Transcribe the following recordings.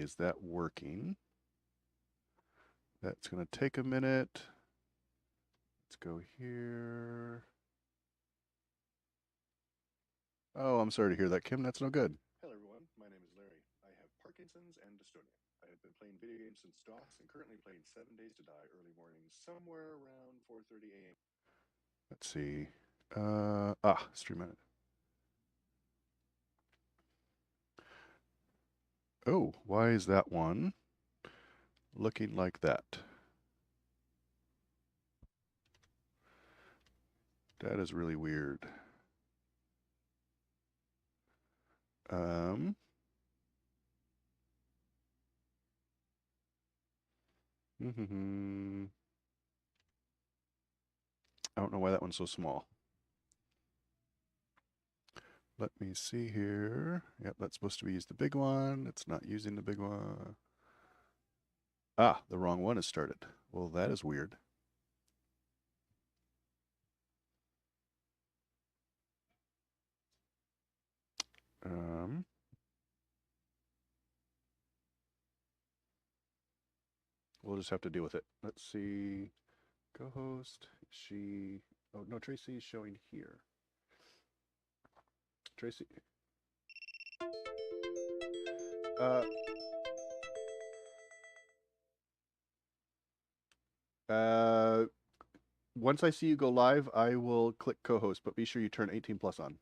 is that working? That's going to take a minute. Let's go here. Oh, I'm sorry to hear that, Kim. That's no good. Hello everyone, my name is Larry. I have Parkinson's and dystonia. I have been playing video games since DOS and currently playing 7 Days to Die early mornings somewhere around 4:30 a.m. Let's see. Stream minute. Oh, why is that one looking like that? That is really weird. Um, I don't know why that one's so small. Let me see here. Yep, that's supposed to be use the big one. It's not using the big one. Ah, the wrong one has started. Well, that is weird. Um, we'll just have to deal with it. Let's see. Co-host. She. Oh no, Tracy is showing here. Tracy. Uh. Uh. Once I see you go live, I will click co-host, but be sure you turn 18 plus on.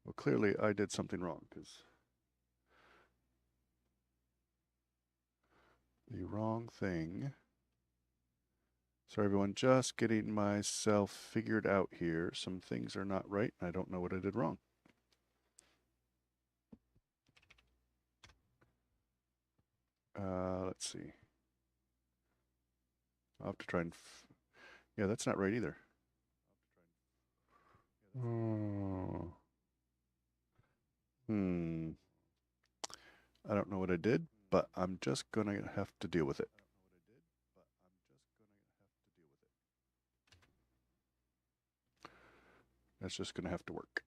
Well, clearly I did something wrong because the wrong thing. Sorry, everyone. Just getting myself figured out here. Some things are not right, and I don't know what I did wrong. Let's see. I'll have to try and. Yeah, that's not right either. Oh. Hmm. I don't know what I did, but I'm just gonna have to deal with it. That's just gonna have to work.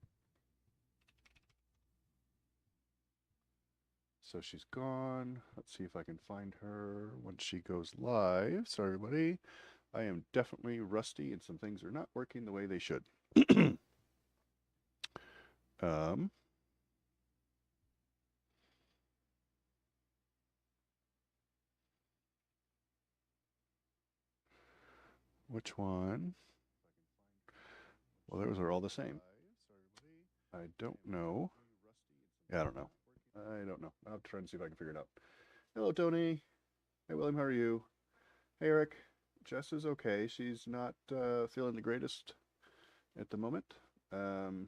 So she's gone. Let's see if I can find her when she goes live. Sorry, everybody. I am definitely rusty and some things are not working the way they should. um, which one? Well, those are all the same. I don't know. Yeah, I don't know. I don't know. I'll try and see if I can figure it out. Hello, Tony. Hey, William. How are you? Hey, Eric. Jess is okay. She's not feeling the greatest at the moment. Um,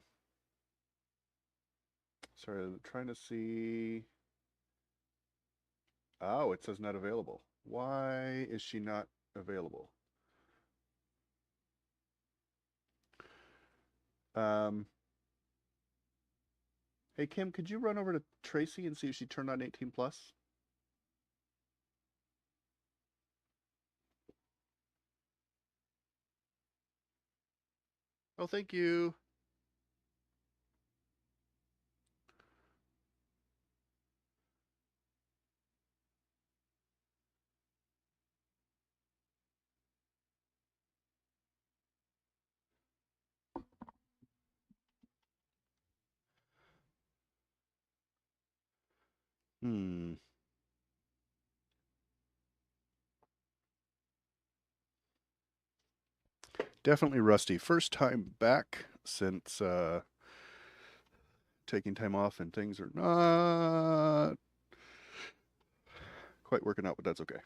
sorry, I'm trying to see. Oh, it says not available. Why is she not available? Um, hey, Kim, could you run over to Tracy and see if she turned on 18 plus? Oh, thank you. Hmm. Definitely rusty. First time back since taking time off, and things are not quite working out, but that's okay.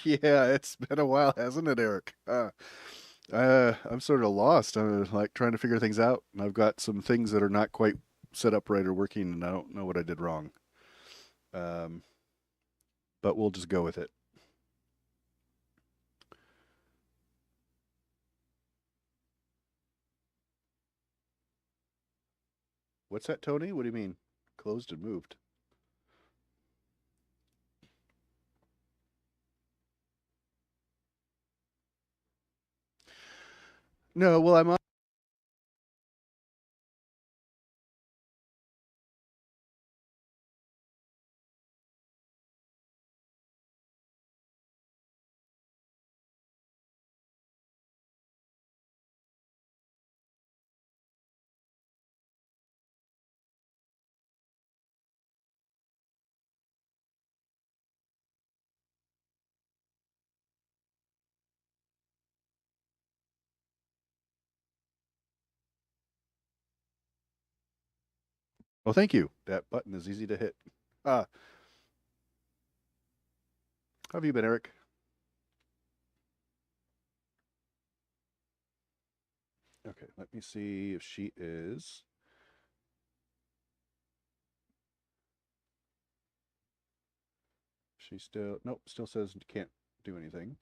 Yeah, it's been a while, hasn't it, Eric? I'm sort of lost. I'm like trying to figure things out, and I've got some things that are not quite set up right or working, and I don't know what I did wrong. Um, but we'll just go with it. What's that, Tony? What do you mean? Closed and moved. No, well, I'm on. Oh, thank you. That button is easy to hit. How have you been, Eric? Okay, let me see if she is. She still, nope, still says can't do anything.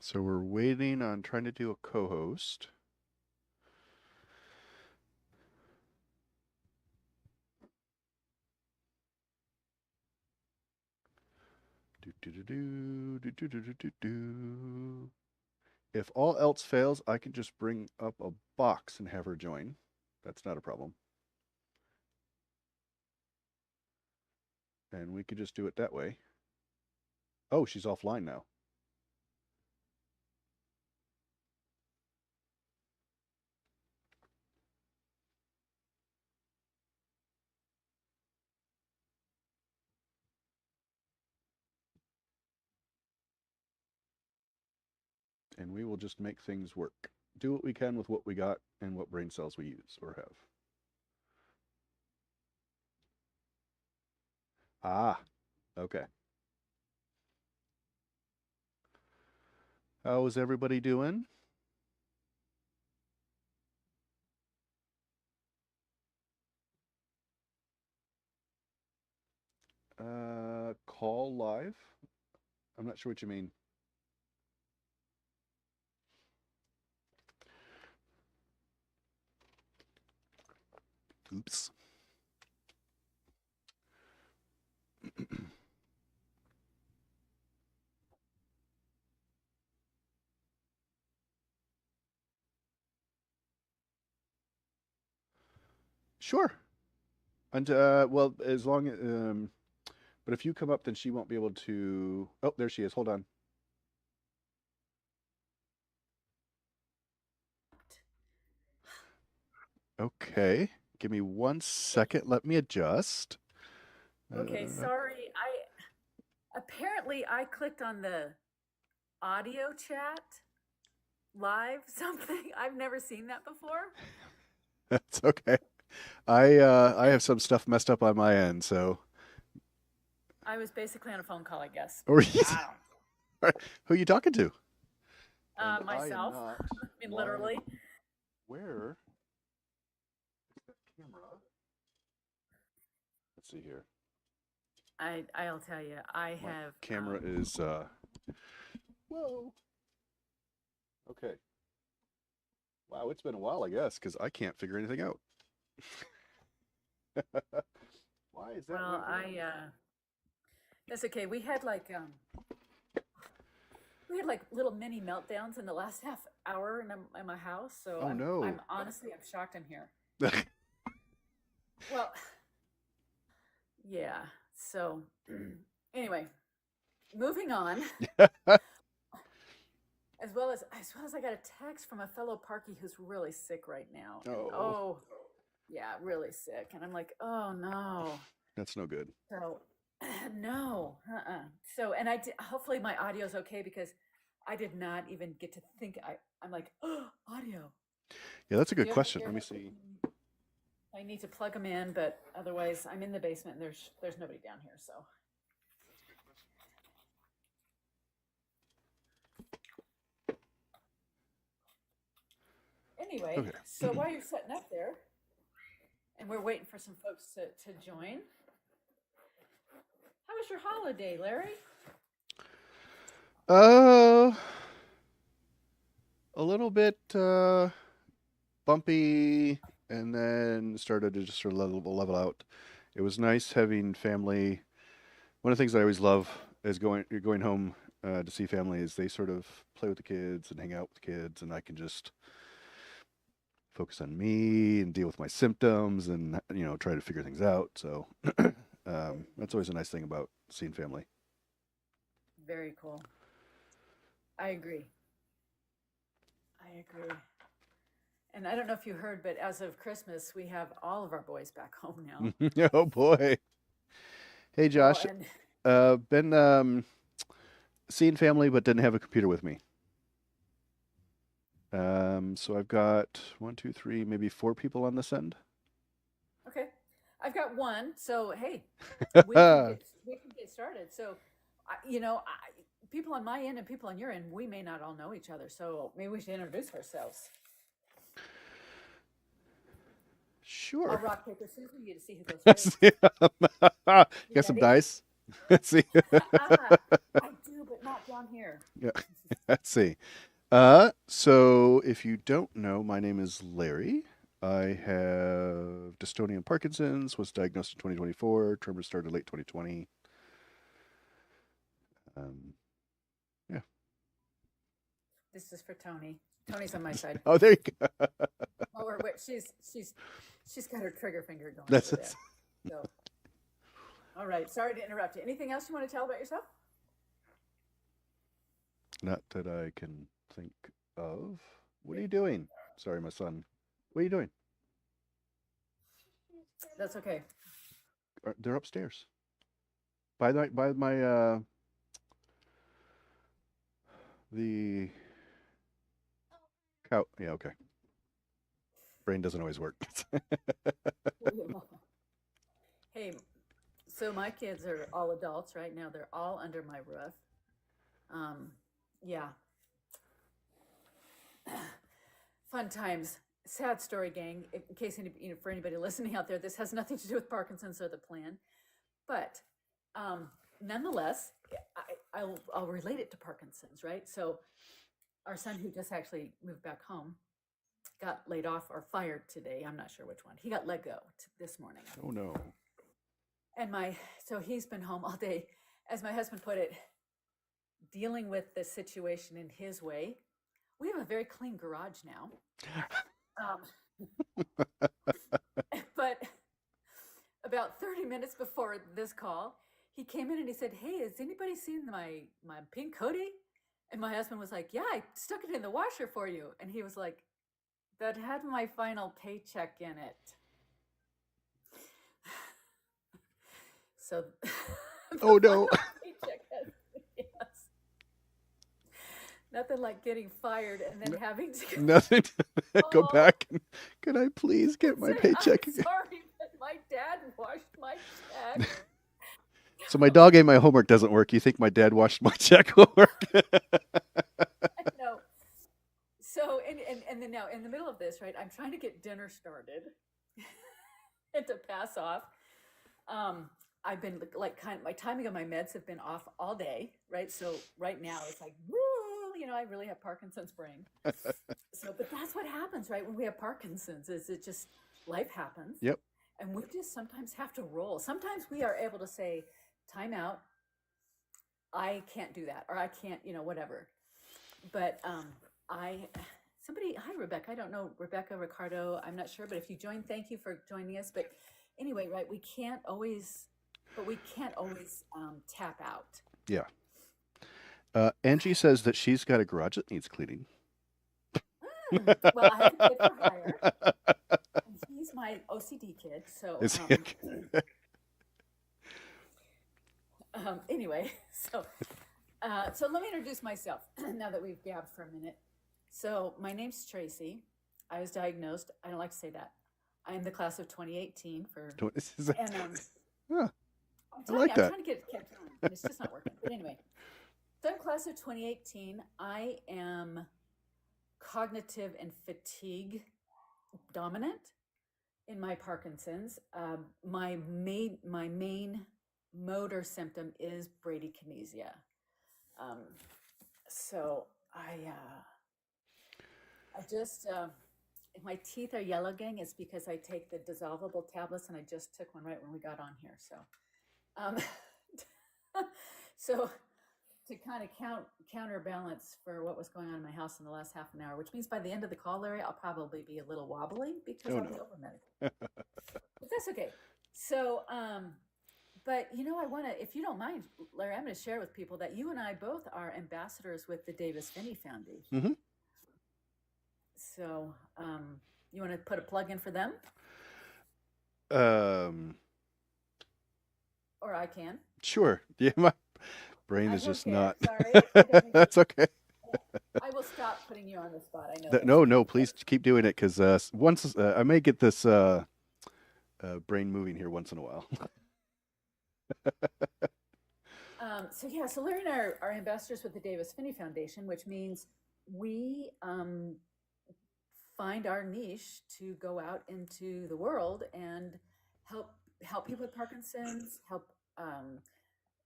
So we're waiting on trying to do a co-host. Do, do, do, do, do, do, do, do, do, do. If all else fails, I can just bring up a box and have her join. That's not a problem. And we could just do it that way. Oh, she's offline now. And we will just make things work. Do what we can with what we got and what brain cells we use or have. Ah, okay. How is everybody doing? Call live? I'm not sure what you mean. Oops. Sure. And well, as long as but if you come up, then she won't be able to. Oh, there she is. Hold on. Okay, give me one second. Let me adjust. Okay, sorry. I apparently I clicked on the audio chat live something. I've never seen that before. That's okay. I And have some stuff messed up on my end, so. I was basically on a phone call, I guess. Or I who are you talking to? And don't I am myself. not I mean live. literally. Where is that camera? Let's see here. I'll tell you. I My have camera is whoa. Okay. Wow, it's been a while, I guess, because I can't figure anything out. Why is that well, winking? that's okay. We had like little mini meltdowns in the last half hour in my house, so Oh I'm no. honestly I'm shocked I'm here. Well, yeah. So anyway, moving on. As well as I got a text from a fellow Parky who's really sick right now, and Oh, oh, yeah, really sick, and I'm like, oh no, that's no good. so no, so and hopefully my audio's okay because I did not even get to think. I'm like, oh, audio. Yeah, that's a So good you have to question. bear Let me with see. me. I need to plug them in, but otherwise I'm in the basement and there's nobody down here, so anyway, Okay. so while you're setting up there and we're waiting for some folks to join. How was your holiday, Larry? Uh, a little bit bumpy, and then started to just sort of level out. It was nice having family. One of the things I always love is going home to see family is they sort of play with the kids and hang out with the kids, and I can just focus on me and deal with my symptoms and try to figure things out. So that's always a nice thing about seeing family. Very cool. I agree. I agree. And I don't know if you heard, but as of Christmas, we have all of our boys back home now. Oh boy. Hey Well, Josh, and been seeing family but didn't have a computer with me. So I've got one, two, three, maybe four people on this end. okay, I've got one. So hey, we can get started. So, people on my end and people on your end, we may not all know each other. So maybe we should introduce ourselves. I'll Sure. rock paper scissors. You get to see who goes first. You Got some ready? dice. Let's see. I do, but not down here. Yeah. Let's see. So if you don't know, my name is Larry. I have dystonia and Parkinson's, was diagnosed in 2024, tremors started late 2020. Um, yeah. This is for Tony. Tony's on my side. Oh, there you go. Oh, or wait, she's got her trigger finger going That's over there. So, all right. Sorry to interrupt you. Anything else you want to tell about yourself? Not that I can think of. What are you doing? Sorry, my son. What are you doing? That's okay. They're upstairs. By my the cow. Yeah, okay. Brain doesn't always work. Hey, so my kids are all adults right now. They're all under my roof. Yeah. Fun times. Sad story, gang. In case for anybody listening out there, this has nothing to do with Parkinson's or the plan, but nonetheless, I'll relate it to Parkinson's, right? So our son, who just actually moved back home, got laid off or fired today. I'm not sure which one. He got let go this morning. Oh no. And so he's been home all day, as my husband put it, dealing with the situation in his way. We have a very clean garage now. But about 30 minutes before this call, he came in and he said, "Hey, has anybody seen my pink hoodie?" And my husband was like, "Yeah, I stuck it in the washer for you." And he was like, "That had my final paycheck in it." So Oh no. paycheck yes. Nothing like getting fired and then having to Nothing. Go Oh, back. Can I please get and my say, paycheck "I'm again? sorry, but my dad washed my check." So my dog ate my homework doesn't work. You think my dad washed my check will work? No. So and then now in the middle of this, right? I'm trying to get dinner started and to pass off. I've been like my timing of my meds have been off all day, right? So right now it's like, woo, I really have Parkinson's brain. So, but that's what happens, right? When we have Parkinson's, is it just life happens, Yep. and we just sometimes have to roll. Sometimes we are able to say, "Time out. I can't do that," or "I can't," whatever. But hi Rebecca. I don't know Rebecca Ricardo. I'm not sure, but if you joined, thank you for joining us. But anyway, right? We can't always tap out. Yeah. Angie says that she's got a garage that needs cleaning. Well, I have a kid for hire, and he's my OCD kid. So anyway, so let me introduce myself now that we've gabbed for a minute. So my name's Tracy. I was diagnosed. I don't like to say that. I am the class of 2018 and Huh, I I'm like that. trying to get it kept on, and it's just not working. But anyway, so I'm class of 2018. I am cognitive and fatigue dominant in my Parkinson's. My main motor symptom is bradykinesia. So I just if my teeth are yellow, gang, it's because I take the dissolvable tablets, and I just took one right when we got on here. So So to kind of counterbalance for what was going on in my house in the last half an hour, which means by the end of the call, Larry, I'll probably be a little wobbly because Oh I'll be no. over medicated. But that's okay. So, but I want to, if you don't mind, Larry, I'm going to share with people that you and I both are ambassadors with the Davis Finney Foundation. Mm-hmm. So, you want to put a plug in for them, Um, or I can? sure. Yeah, my brain is just Okay, not. I'm sorry. I don't mean to. That's okay. I will stop putting you on the spot. I know this. No, no, please keep doing it because once I may get this brain moving here once in a while. So Larry and I are ambassadors with the Davis Finney Foundation, which means we find our niche to go out into the world and help people with Parkinson's, help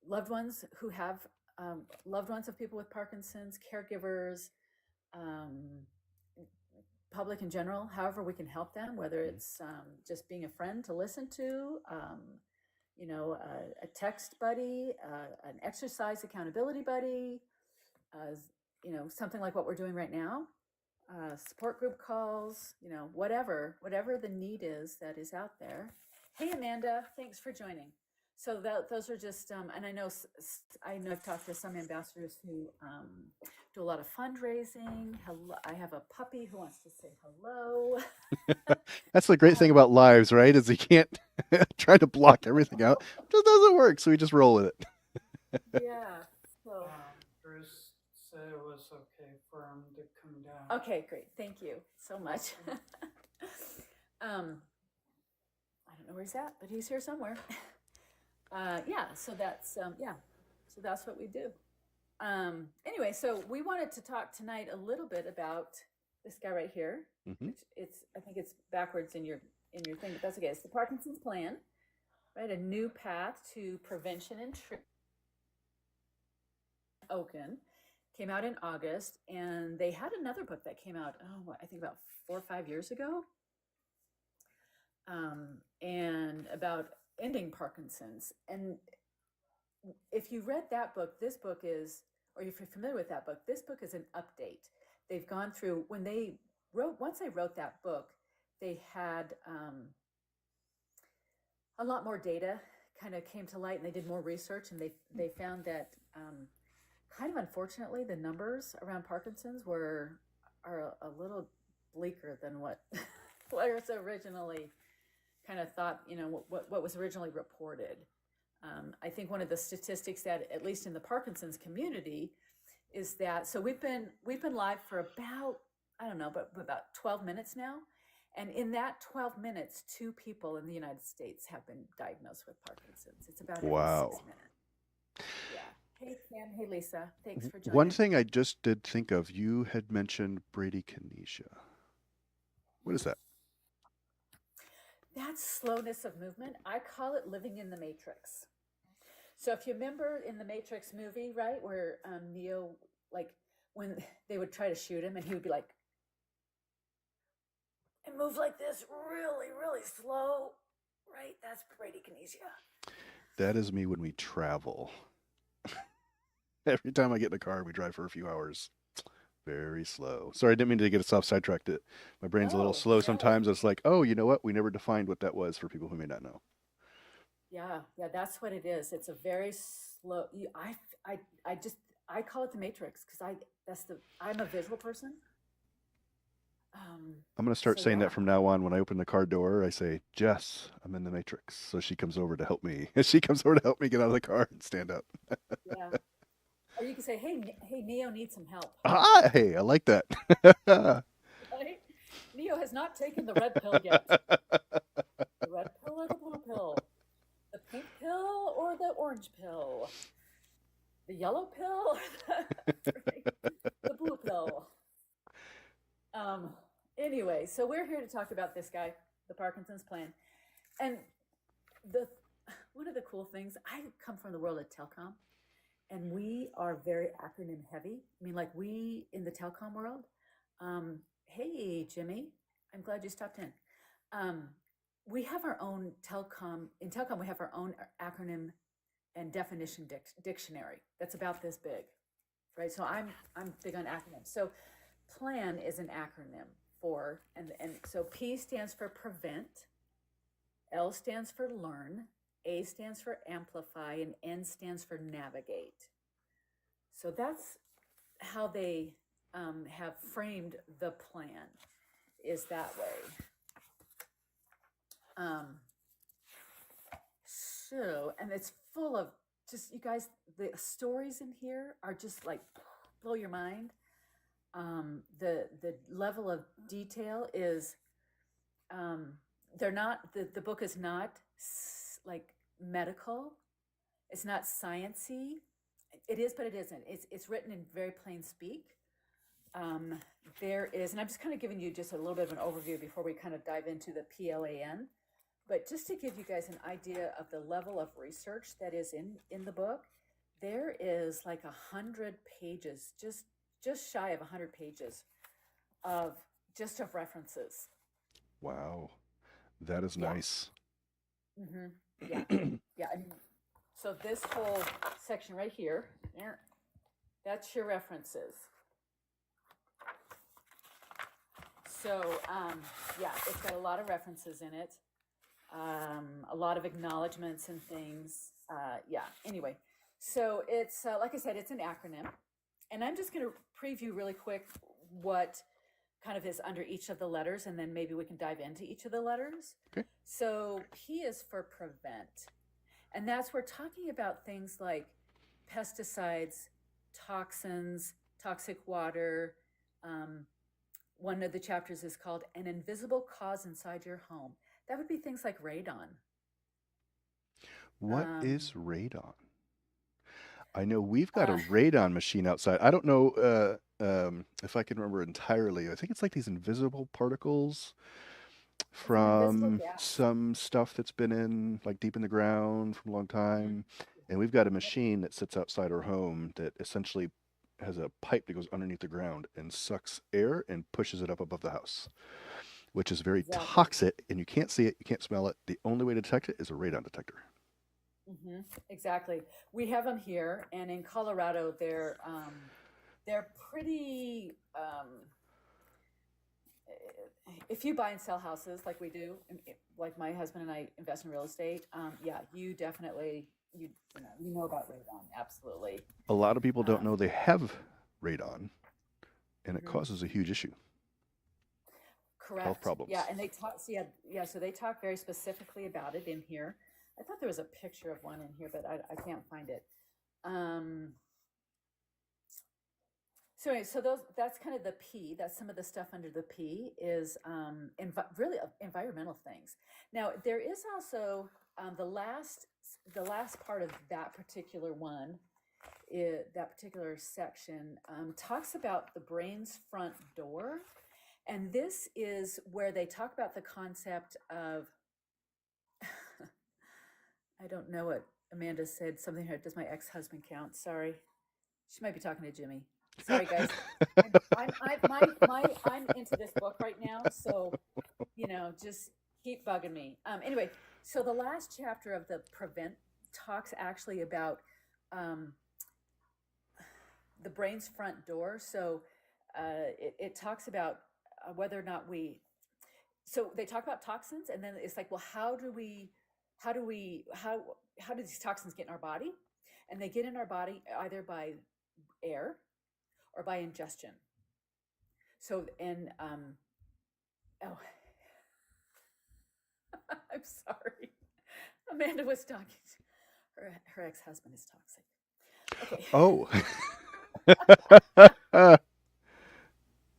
loved ones who have loved ones of people with Parkinson's, caregivers, um, public in general. However, we can help them, whether it's just being a friend to listen to, a text buddy, an exercise accountability buddy, something like what we're doing right now, support group calls, whatever the need is that is out there. Hey, Amanda, thanks for joining. So those are just, and I know I've talked to some ambassadors who do a lot of fundraising. Hello, I have a puppy who wants to say hello. That's the great thing about lives, right? Is you can't try to block everything out. It just doesn't work, so we just roll with it. Yeah. So Bruce said it was okay for him to come down. okay, great. Thank you so much. I don't know where he's at, but he's here somewhere. So that's what we do. Anyway, so we wanted to talk tonight a little bit about this guy right here. Mm-hmm. I think it's backwards in your thing, but that's okay. It's the Parkinson's Plan, right? A new path to prevention and treatment. Oaken came out in August, and they had another book that came out, I think about 4 or 5 years ago, and about ending Parkinson's. And if you read that book, this book is, or if you're familiar with that book, this book is an update. They've gone through, once they wrote that book, they had a lot more data kind of came to light, and they did more research, and they found that kind of unfortunately the numbers around Parkinson's are a little bleaker than what was originally kind of thought, what was originally reported. I think one of the statistics that, at least in the Parkinson's community, is that, so we've been live for about, I don't know, but about 12 minutes now. And in that 12 minutes, 2 people in the United States have been diagnosed with Parkinson's. It's about every 6 minutes. Yeah. Hey, Ken. Hey, Lisa. Thanks for joining. One thing I just did think of, you had mentioned bradykinesia. What is that? That's slowness of movement. I call it living in the Matrix. So if you remember in the Matrix movie, right, where Neo, like when they would try to shoot him and he would be like, and move like this really, really slow, right? That's bradykinesia. That is me when we travel. Every time I get in a car, we drive for a few hours. Very slow. Sorry, I didn't mean to get us off sidetracked. My brain's a little slow sometimes. It's like, oh, you know what? We never defined what that was for people who may not know. Yeah, that's what it is. It's a very slow. I call it the Matrix because I'm a visual person. I'm going to start saying that from now on. When I open the car door, I say, Jess, I'm in the Matrix. So she comes over to help me. She comes over to help me get out of the car and stand up. Yeah. Or you can say, hey, Neo needs some help. Hey, I like that. Right? Neo has not taken the red pill yet. The red pill or the blue pill? The pink pill or the orange pill? The yellow pill or the blue pill? Anyway, so we're here to talk about this guy, the Parkinson's Plan. And one of the cool things, I come from the world of telecom, and we are very acronym heavy. I mean, like we in the telecom world. Hey, Jimmy, I'm glad you stopped in. We have our own telecom. In telecom, we have our own acronym and definition dictionary that's about this big, right? So I'm big on acronyms. So PLAN is an acronym for, and so P stands for prevent, L stands for learn, A stands for amplify, and N stands for navigate. So that's how they have framed the plan, is that way. So, and it's full of just, you guys, the stories in here are just like blow your mind. The level of detail is, they're not, the book is not like medical. It's not sciencey. It is, but it isn't. It's written in very plain speak. There is, and I'm just kind of giving you just a little bit of an overview before we kind of dive into the PLAN. But just to give you guys an idea of the level of research that is in the book, there is like 100 pages, just shy of 100 pages of references. Wow, that is nice. Mm-hmm. Yeah, yeah. I mean, so this whole section right here, that's your references. So yeah, it's got a lot of references in it. A lot of acknowledgments and things. Yeah, anyway, so it's, like I said, it's an acronym. And I'm just going to preview really quick what kind of is under each of the letters, and then maybe we can dive into each of the letters. Okay. So P is for prevent. And that's, we're talking about things like pesticides, toxins, toxic water. One of the chapters is called An Invisible Cause Inside Your Home. That would be things like radon. What is radon? I know we've got a radon machine outside. I don't know if I can remember entirely. I think it's like these invisible particles from some stuff that's been in, like, deep in the ground for a long time. And we've got a machine that sits outside our home that essentially has a pipe that goes underneath the ground and sucks air and pushes it up above the house, which is very toxic, and you can't see it, you can't smell it. The only way to detect it is a radon detector. Mm-hmm. Exactly. We have them here, and in Colorado, they're pretty. If you buy and sell houses like we do, like my husband and I invest in real estate, yeah, you definitely you know about radon, absolutely. A lot of people don't know they have radon, and it causes a huge issue. Correct. Health problems. Yeah, and they talk. So so they talk very specifically about it in here. I thought there was a picture of one in here, but I can't find it. So anyway, that's kind of the P. That's some of the stuff under the P is really environmental things. Now there is also the last part of that particular one, that particular section talks about the brain's front door, and this is where they talk about the concept of. I don't know what Amanda said. Something here. Does my ex-husband count? Sorry, she might be talking to Jimmy. Sorry, guys. I'm into this book right now, so just keep bugging me. Anyway, so the last chapter of the prevent talks actually about the brain's front door. So it talks about whether or not So they talk about toxins, and then it's like, well, how do these toxins get in our body? And they get in our body either by air or by ingestion. So, and I'm sorry, Amanda was talking. Her ex-husband is toxic. Okay. Oh. Got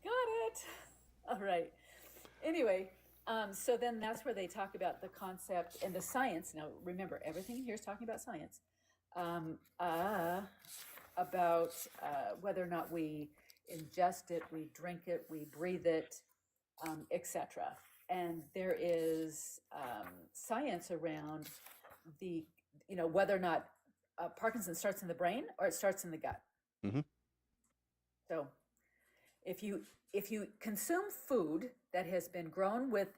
it. All right. Anyway. So then that's where they talk about the concept and the science. Now, remember, everything here is talking about science, about whether or not we ingest it, we drink it, we breathe it, etc. And there is science around whether or not Parkinson starts in the brain or it starts in the gut. Mm-hmm. So if you consume food that has been grown with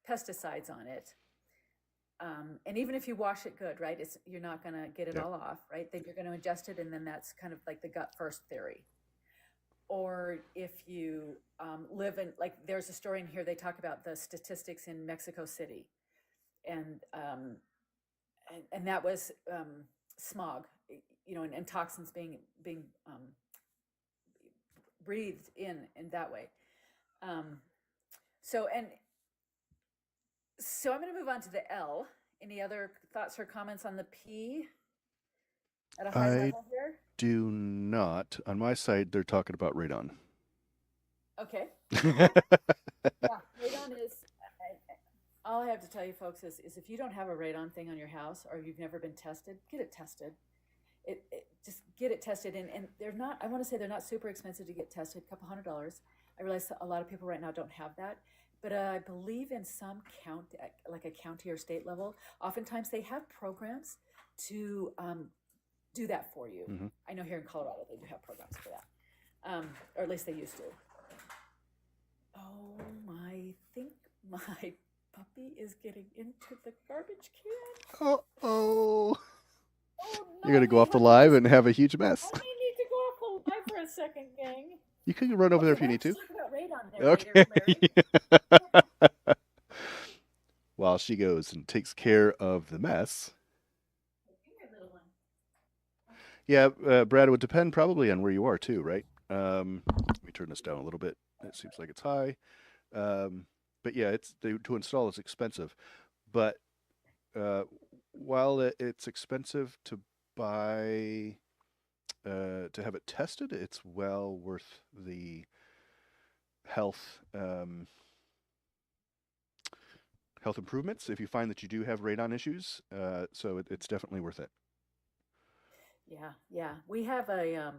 pesticides on it, and even if you wash it good, right, you're not going to get it Yeah. all off, right? Then you're going to ingest it, and then that's kind of like the gut first theory. Or if you live in, like, there's a story in here, they talk about the statistics in Mexico City, and that was smog, and toxins being breathed in that way. So I'm going to move on to the L. Any other thoughts or comments on the P at a high I level here? do not. On my side, they're talking about radon. Okay. Yeah, radon is. All I have to tell you, folks, is if you don't have a radon thing on your house, or you've never been tested, get it tested. Just get it tested, and they're not. I want to say they're not super expensive to get tested. A couple $100. I realize a lot of people right now don't have that, but I believe in some county, like a county or state level, oftentimes they have programs to do that for you. Mm-hmm. I know here in Colorado they do have programs for that, or at least they used to. Oh, I think my puppy is getting into the garbage can. Uh-oh. Oh, no, You're going to go off the live and have a huge mess. I may need to go off the live for a second, gang. You can run over there if you need to. Talk about radon there later, Larry. While she goes and takes care of the mess. Yeah, Brad, it would depend probably on where you are too, right? Let me turn this down a little bit. It seems like it's high. But yeah, to install is expensive. But while it's expensive to buy, to have it tested, it's well worth the health improvements if you find that you do have radon issues. So it's definitely worth it. Yeah. We have a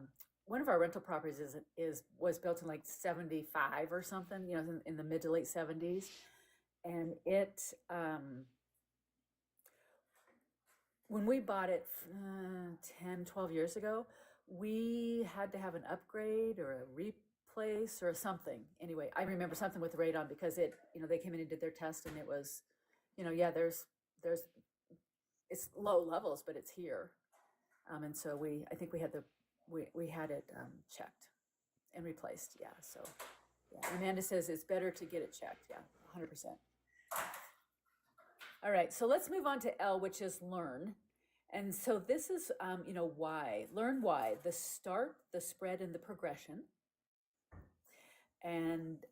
one of our rental properties was built in like 75 or something, in the mid to late 70s, and it when we bought it 10, 12 years ago, we had to have an upgrade or a replace or something. Anyway, I remember something with radon because they came in and did their test, and it was, there's it's low levels, but it's here. And so I think we had it checked and replaced. Yeah. So yeah. Amanda says it's better to get it checked. Yeah. 100%. All right. So let's move on to L, which is learn. And so this is, why. Learn why. The start, the spread, and the progression. And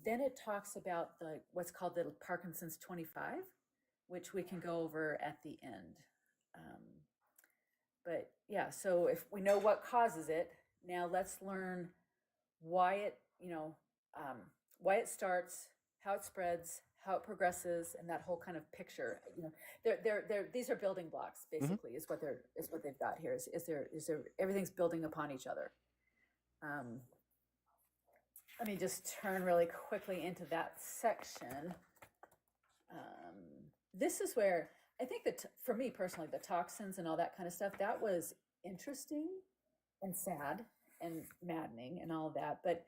then it talks about what's called the Parkinson's 25, which we can go over at the end. But yeah, so if we know what causes it, now let's learn why it starts, how it spreads, how it progresses, and that whole kind of picture. These are building blocks, basically, is what they've got here. Is there everything's building upon each other. Let me just turn really quickly into that section. This is where I think that for me personally, the toxins and all that kind of stuff, that was interesting and sad and maddening and all of that. But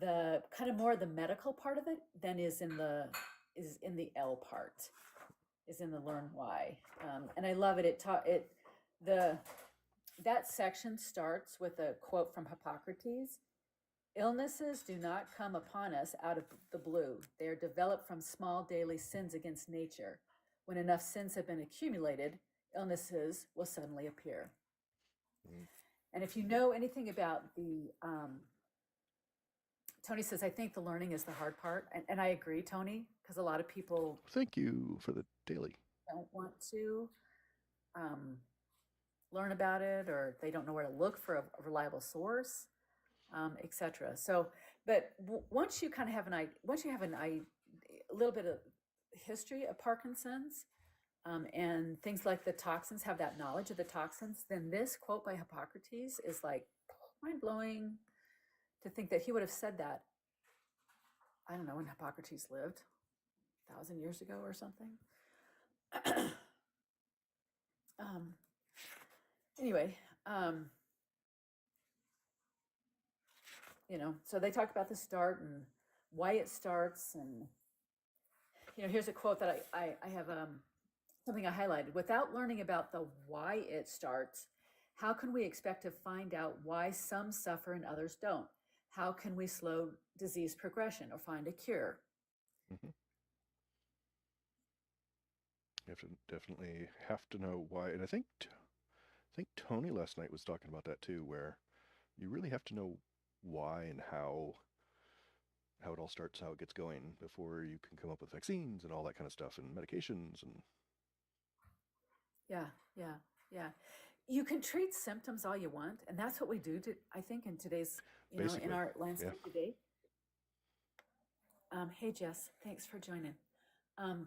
the kind of more the medical part of it then is in the L part, is in the learn why. And I love it. That section starts with a quote from Hippocrates. Illnesses do not come upon us out of the blue. They are developed from small daily sins against nature. When enough sins have been accumulated, illnesses will suddenly appear. And if you know anything about Tony says, I think the learning is the hard part. And I agree, Tony, because a lot of people Thank you for the daily. Don't want to learn about it, or they don't know where to look for a reliable source, etc. So, but once you kind of have a little bit of history of Parkinson's, and things like the toxins, have that knowledge of the toxins, then this quote by Hippocrates is like mind-blowing to think that he would have said that, I don't know, when Hippocrates lived, 1,000 years ago or something. Anyway, so they talk about the start and why it starts, and here's a quote that I have something I highlighted. Without learning about the why it starts, how can we expect to find out why some suffer and others don't? How can we slow disease progression or find a cure? Hmm. You have to definitely have to know why. And I think Tony last night was talking about that too, where you really have to know why and how it all starts, how it gets going before you can come up with vaccines and all that kind of stuff and medications and Yeah, yeah, yeah. You can treat symptoms all you want, and that's what we do to, I think, in today's, in basically, our yeah. landscape today. Hey, Jess, thanks for joining. Um,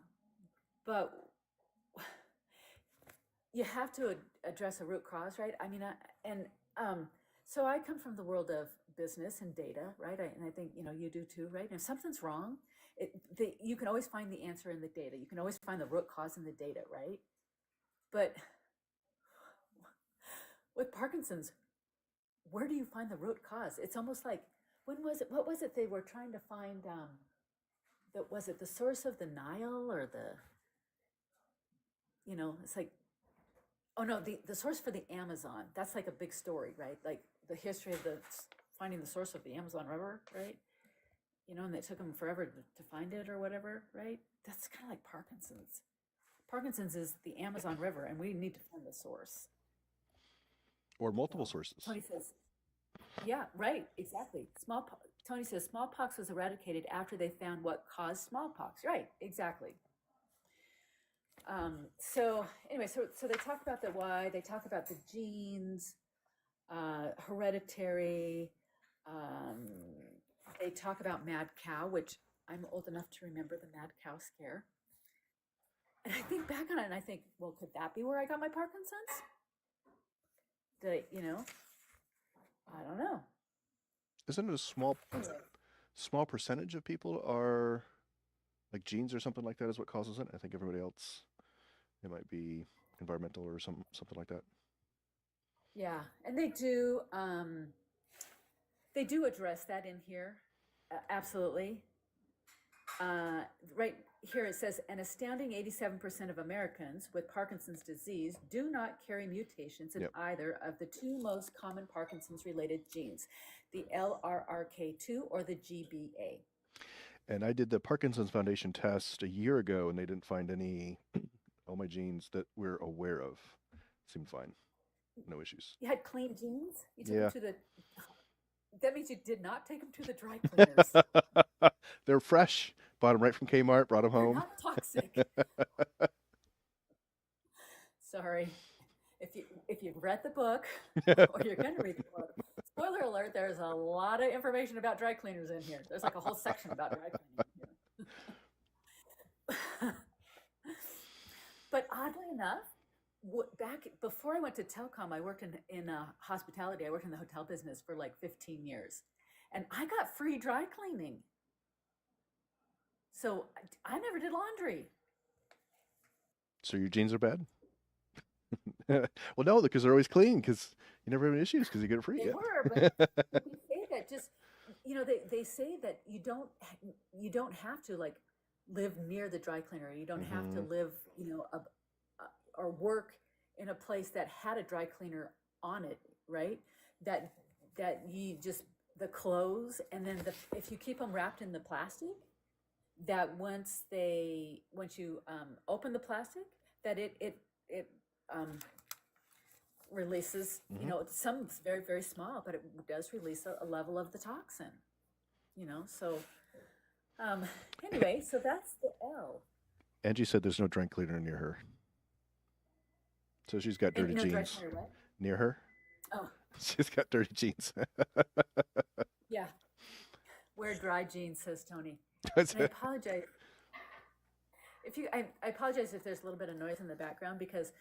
but you have to address a root cause, right? I mean, um, so I come from the world of business and data, right? And I think you do too, right? And if something's wrong, you can always find the answer in the data. You can always find the root cause in the data, right? But with Parkinson's, where do you find the root cause? It's almost like, when was it? What was it they were trying to find? Was it the source of the Nile or it's like, oh no, the source for the Amazon. That's like a big story, right? Like the history of finding the source of the Amazon River, right? And it took them forever to find it or whatever, right? That's kind of like Parkinson's. Parkinson's is the Amazon River, and we need to find the source. Or multiple So sources. Tony says, yeah, right, exactly. Tony says smallpox was eradicated after they found what caused smallpox. Right, exactly. So anyway, so they talk about the why. They talk about the genes, hereditary. They talk about mad cow, which I'm old enough to remember the mad cow scare. And I think back on it, and I think, well, could that be where I got my Parkinson's? I don't know. Isn't it a small percentage of people are like genes or something like that is what causes it? I think everybody else, it might be environmental or something like that. Yeah, and they do address that in here, absolutely. Right here it says an astounding 87% of Americans with Parkinson's disease do not carry mutations in Yep. either of the two most common Parkinson's related genes, the LRRK2 or the GBA. And I did the Parkinson's Foundation test a year ago, and they didn't find all my genes that we're aware of. Seemed fine. No issues. You had clean genes? You took Yeah. them to the. That means you did not take them to the dry cleaners. They're fresh. Bought them right from Kmart, brought them They're home. not toxic. Sorry. If you've read the book, or you're going to read the book, spoiler alert, there's a lot of information about dry cleaners in here. There's like a whole section about dry cleaning in here. But oddly enough, back before I went to telecom, I worked in hospitality. I worked in the hotel business for like 15 years, and I got free dry cleaning. So I never did laundry. So your jeans are bad? Well, no, because they're always clean. Because you never have any issues because you get it free. They Yeah. were, but they say that just they say that you don't have to like live near the dry cleaner. You don't have to live or work in a place that had a dry cleaner on it, right? That you just the clothes, and then if you keep them wrapped in the plastic, that once you open the plastic, that it releases, some very, very small, but it does release a level of the toxin, so anyway, so that's the L. Angie said there's no dry cleaner near her. So she's got dirty jeans. Near her? Oh. She's got dirty jeans. Yeah. Wear dry jeans, says Tony. And I apologize. I apologize if there's a little bit of noise in the background, because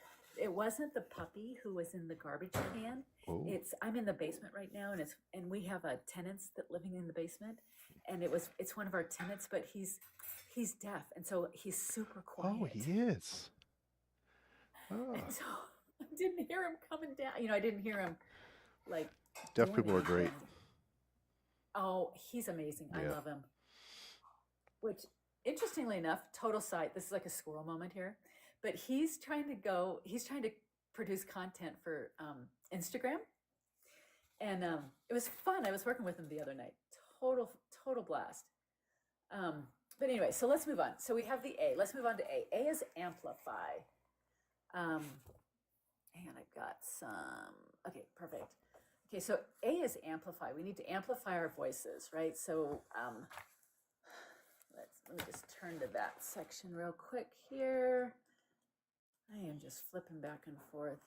it wasn't the puppy who was in the garbage can. Oh. I'm in the basement right now, and we have a tenants that living in the basement, and it's one of our tenants, but he's deaf, and so he's super quiet. Oh, he is. Oh. And so I didn't hear him coming down. I didn't hear him like. Deaf people are great. Oh, he's amazing. Yeah. I love him. Which, interestingly enough, total side. This is like a squirrel moment here, but he's trying to produce content for Instagram. And it was fun. I was working with him the other night. Total blast. But anyway, so let's move on. So we have the A. Let's move on to A. A is amplify. And I've got some. Okay, perfect. Okay, so A is amplify. We need to amplify our voices, right? So let me just turn to that section real quick here. I am just flipping back and forth.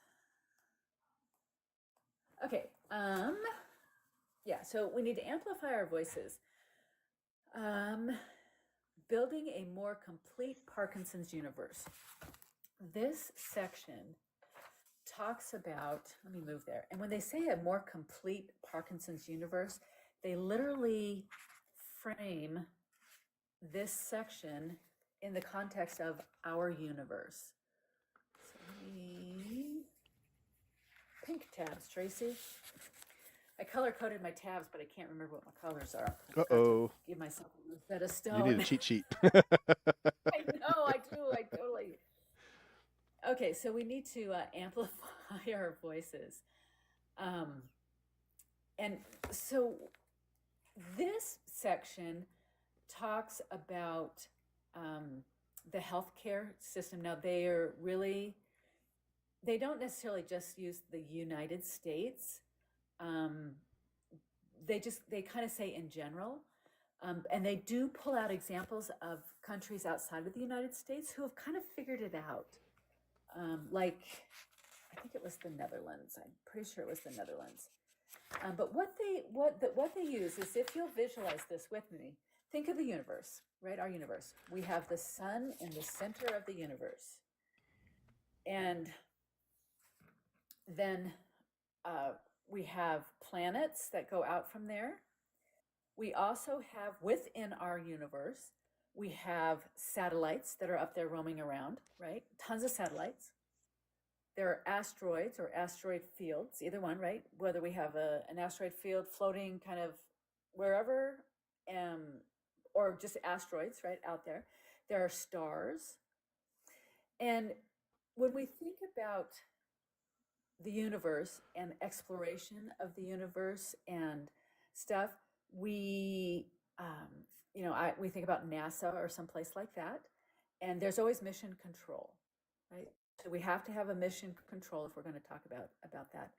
Okay. Yeah, so we need to amplify our voices. Building a more complete Parkinson's universe. This section talks about, let me move there. And when they say a more complete Parkinson's universe, they literally frame this section in the context of our universe. So let me, pink tabs, Tracy. I color-coded my tabs, but I can't remember what my colors are. Uh-oh. Give myself a Rosetta Stone. You need a cheat sheet. I know, I do. I totally. Okay, so we need to amplify our voices. And so this section talks about the healthcare system. Now, they don't necessarily just use the United States. They kind of say in general, and they do pull out examples of countries outside of the United States who have kind of figured it out. Like, I think it was the Netherlands. I'm pretty sure it was the Netherlands. But what they use is, if you'll visualize this with me, think of the universe, right? Our universe. We have the sun in the center of the universe, and then we have planets that go out from there. We also have, within our universe, we have satellites that are up there roaming around, right? Tons of satellites. There are asteroids or asteroid fields, either one, right? Whether we have an asteroid field floating kind of wherever, or just asteroids, right, out there. There are stars. And when we think about the universe and exploration of the universe and stuff, we think about NASA or someplace like that, and there's always mission control, right? So we have to have a mission control if we're going to talk about that.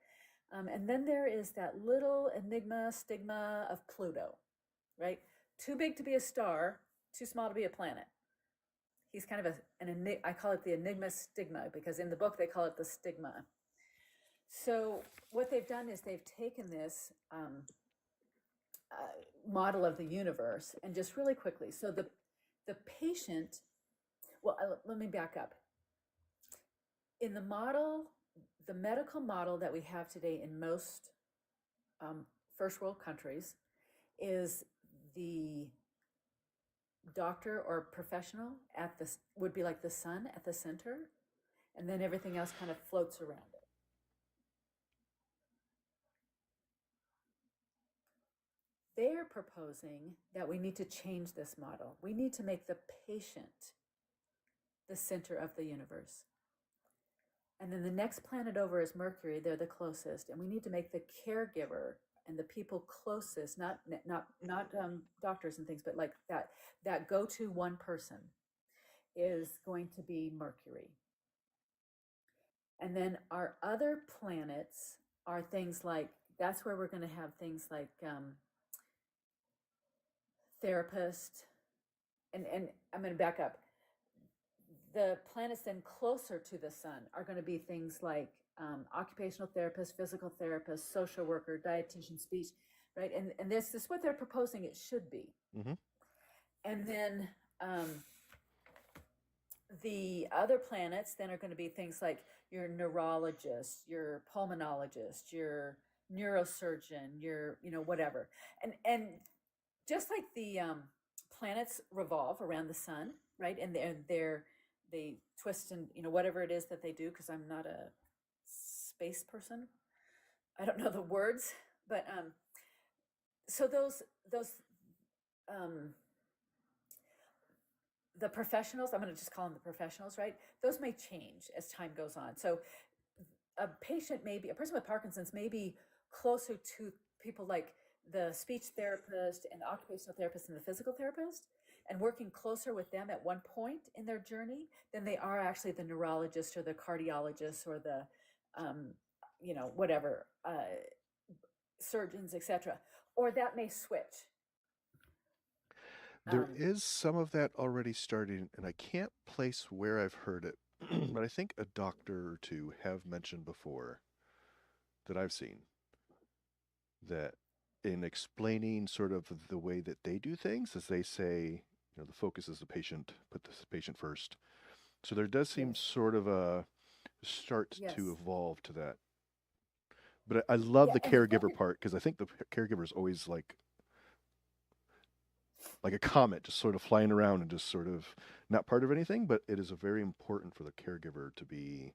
And then there is that little stigma of Pluto, right? Too big to be a star, too small to be a planet. He's kind of I call it the enigma stigma, because in the book they call it the stigma. So what they've done is they've taken this model of the universe, and just really quickly, so the patient, well, let me back up. In the model, the medical model that we have today in most first world countries is the doctor or professional would be like the sun at the center, and then everything else kind of floats around it. They're proposing that we need to change this model. We need to make the patient the center of the universe. And then the next planet over is Mercury. They're the closest. And we need to make the caregiver and the people closest, not doctors and things, but like that go-to one person is going to be Mercury. And then our other planets are things like, that's where we're going to have things like therapist, and I'm going to back up. The planets then closer to the sun are going to be things like occupational therapist, physical therapist, social worker, dietitian, speech, right? And this is what they're proposing it should be. Mm-hmm. And then the other planets then are going to be things like your neurologist, your pulmonologist, your neurosurgeon, your whatever. And just like the planets revolve around the sun, right? And they twist and whatever it is that they do, because I'm not a space person. I don't know the words, but so those the professionals, I'm going to just call them the professionals, right? Those may change as time goes on. So a person with Parkinson's may be closer to people like the speech therapist and the occupational therapist and the physical therapist, and working closer with them at one point in their journey than they are actually the neurologist or the cardiologist or the, um, whatever, surgeons, etc. Or that may switch. There is some of that already starting, and I can't place where I've heard it, but I think a doctor or two have mentioned before that I've seen that in explaining sort of the way that they do things, as they say, the focus is the patient, put the patient first. So there does seem Yes. sort of a start Yes. to evolve to that. But I love Yeah, the and the caregiver part because I think the caregiver is always like a comet, just sort of flying around and just sort of not part of anything. But it is a very important for the caregiver to be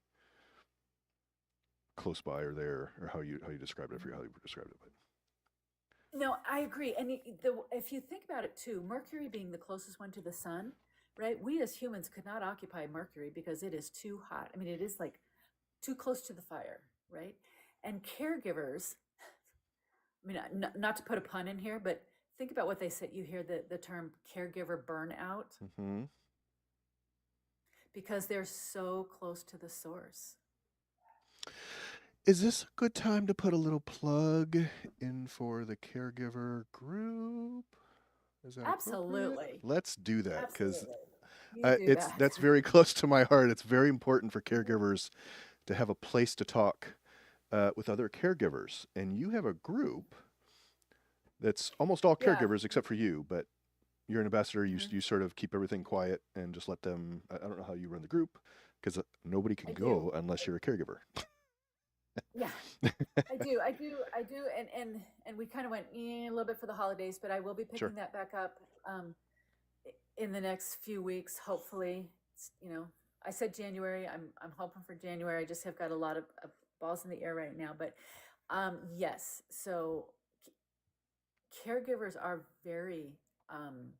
close by or there, or how you described it. I forget how you described it, but No, I agree. And if you think about it too, Mercury being the closest one to the sun, right? We as humans could not occupy Mercury because it is too hot. I mean, it is like too close to the fire, right? And caregivers, I mean, not to put a pun in here, but think about what they said. You hear the term caregiver burnout mm-hmm. because they're so close to the source. Is this a good time to put a little plug in for the caregiver group? Is that Absolutely. Appropriate? Let's do that because that. that's very close to my heart. It's very important for caregivers to have a place to talk with other caregivers, and you have a group that's almost all Yeah. caregivers except for you, but you're an ambassador. Mhm. You sort of keep everything quiet and just let them. I don't know how you run the group because nobody can I go do. unless you're a caregiver. Yeah, I do, and we kind of went a little bit for the holidays, but I will be Sure. picking that back up in the next few weeks, hopefully. I said January. I'm hoping for January. I just have got a lot of balls in the air right now, but yes. So caregivers are um,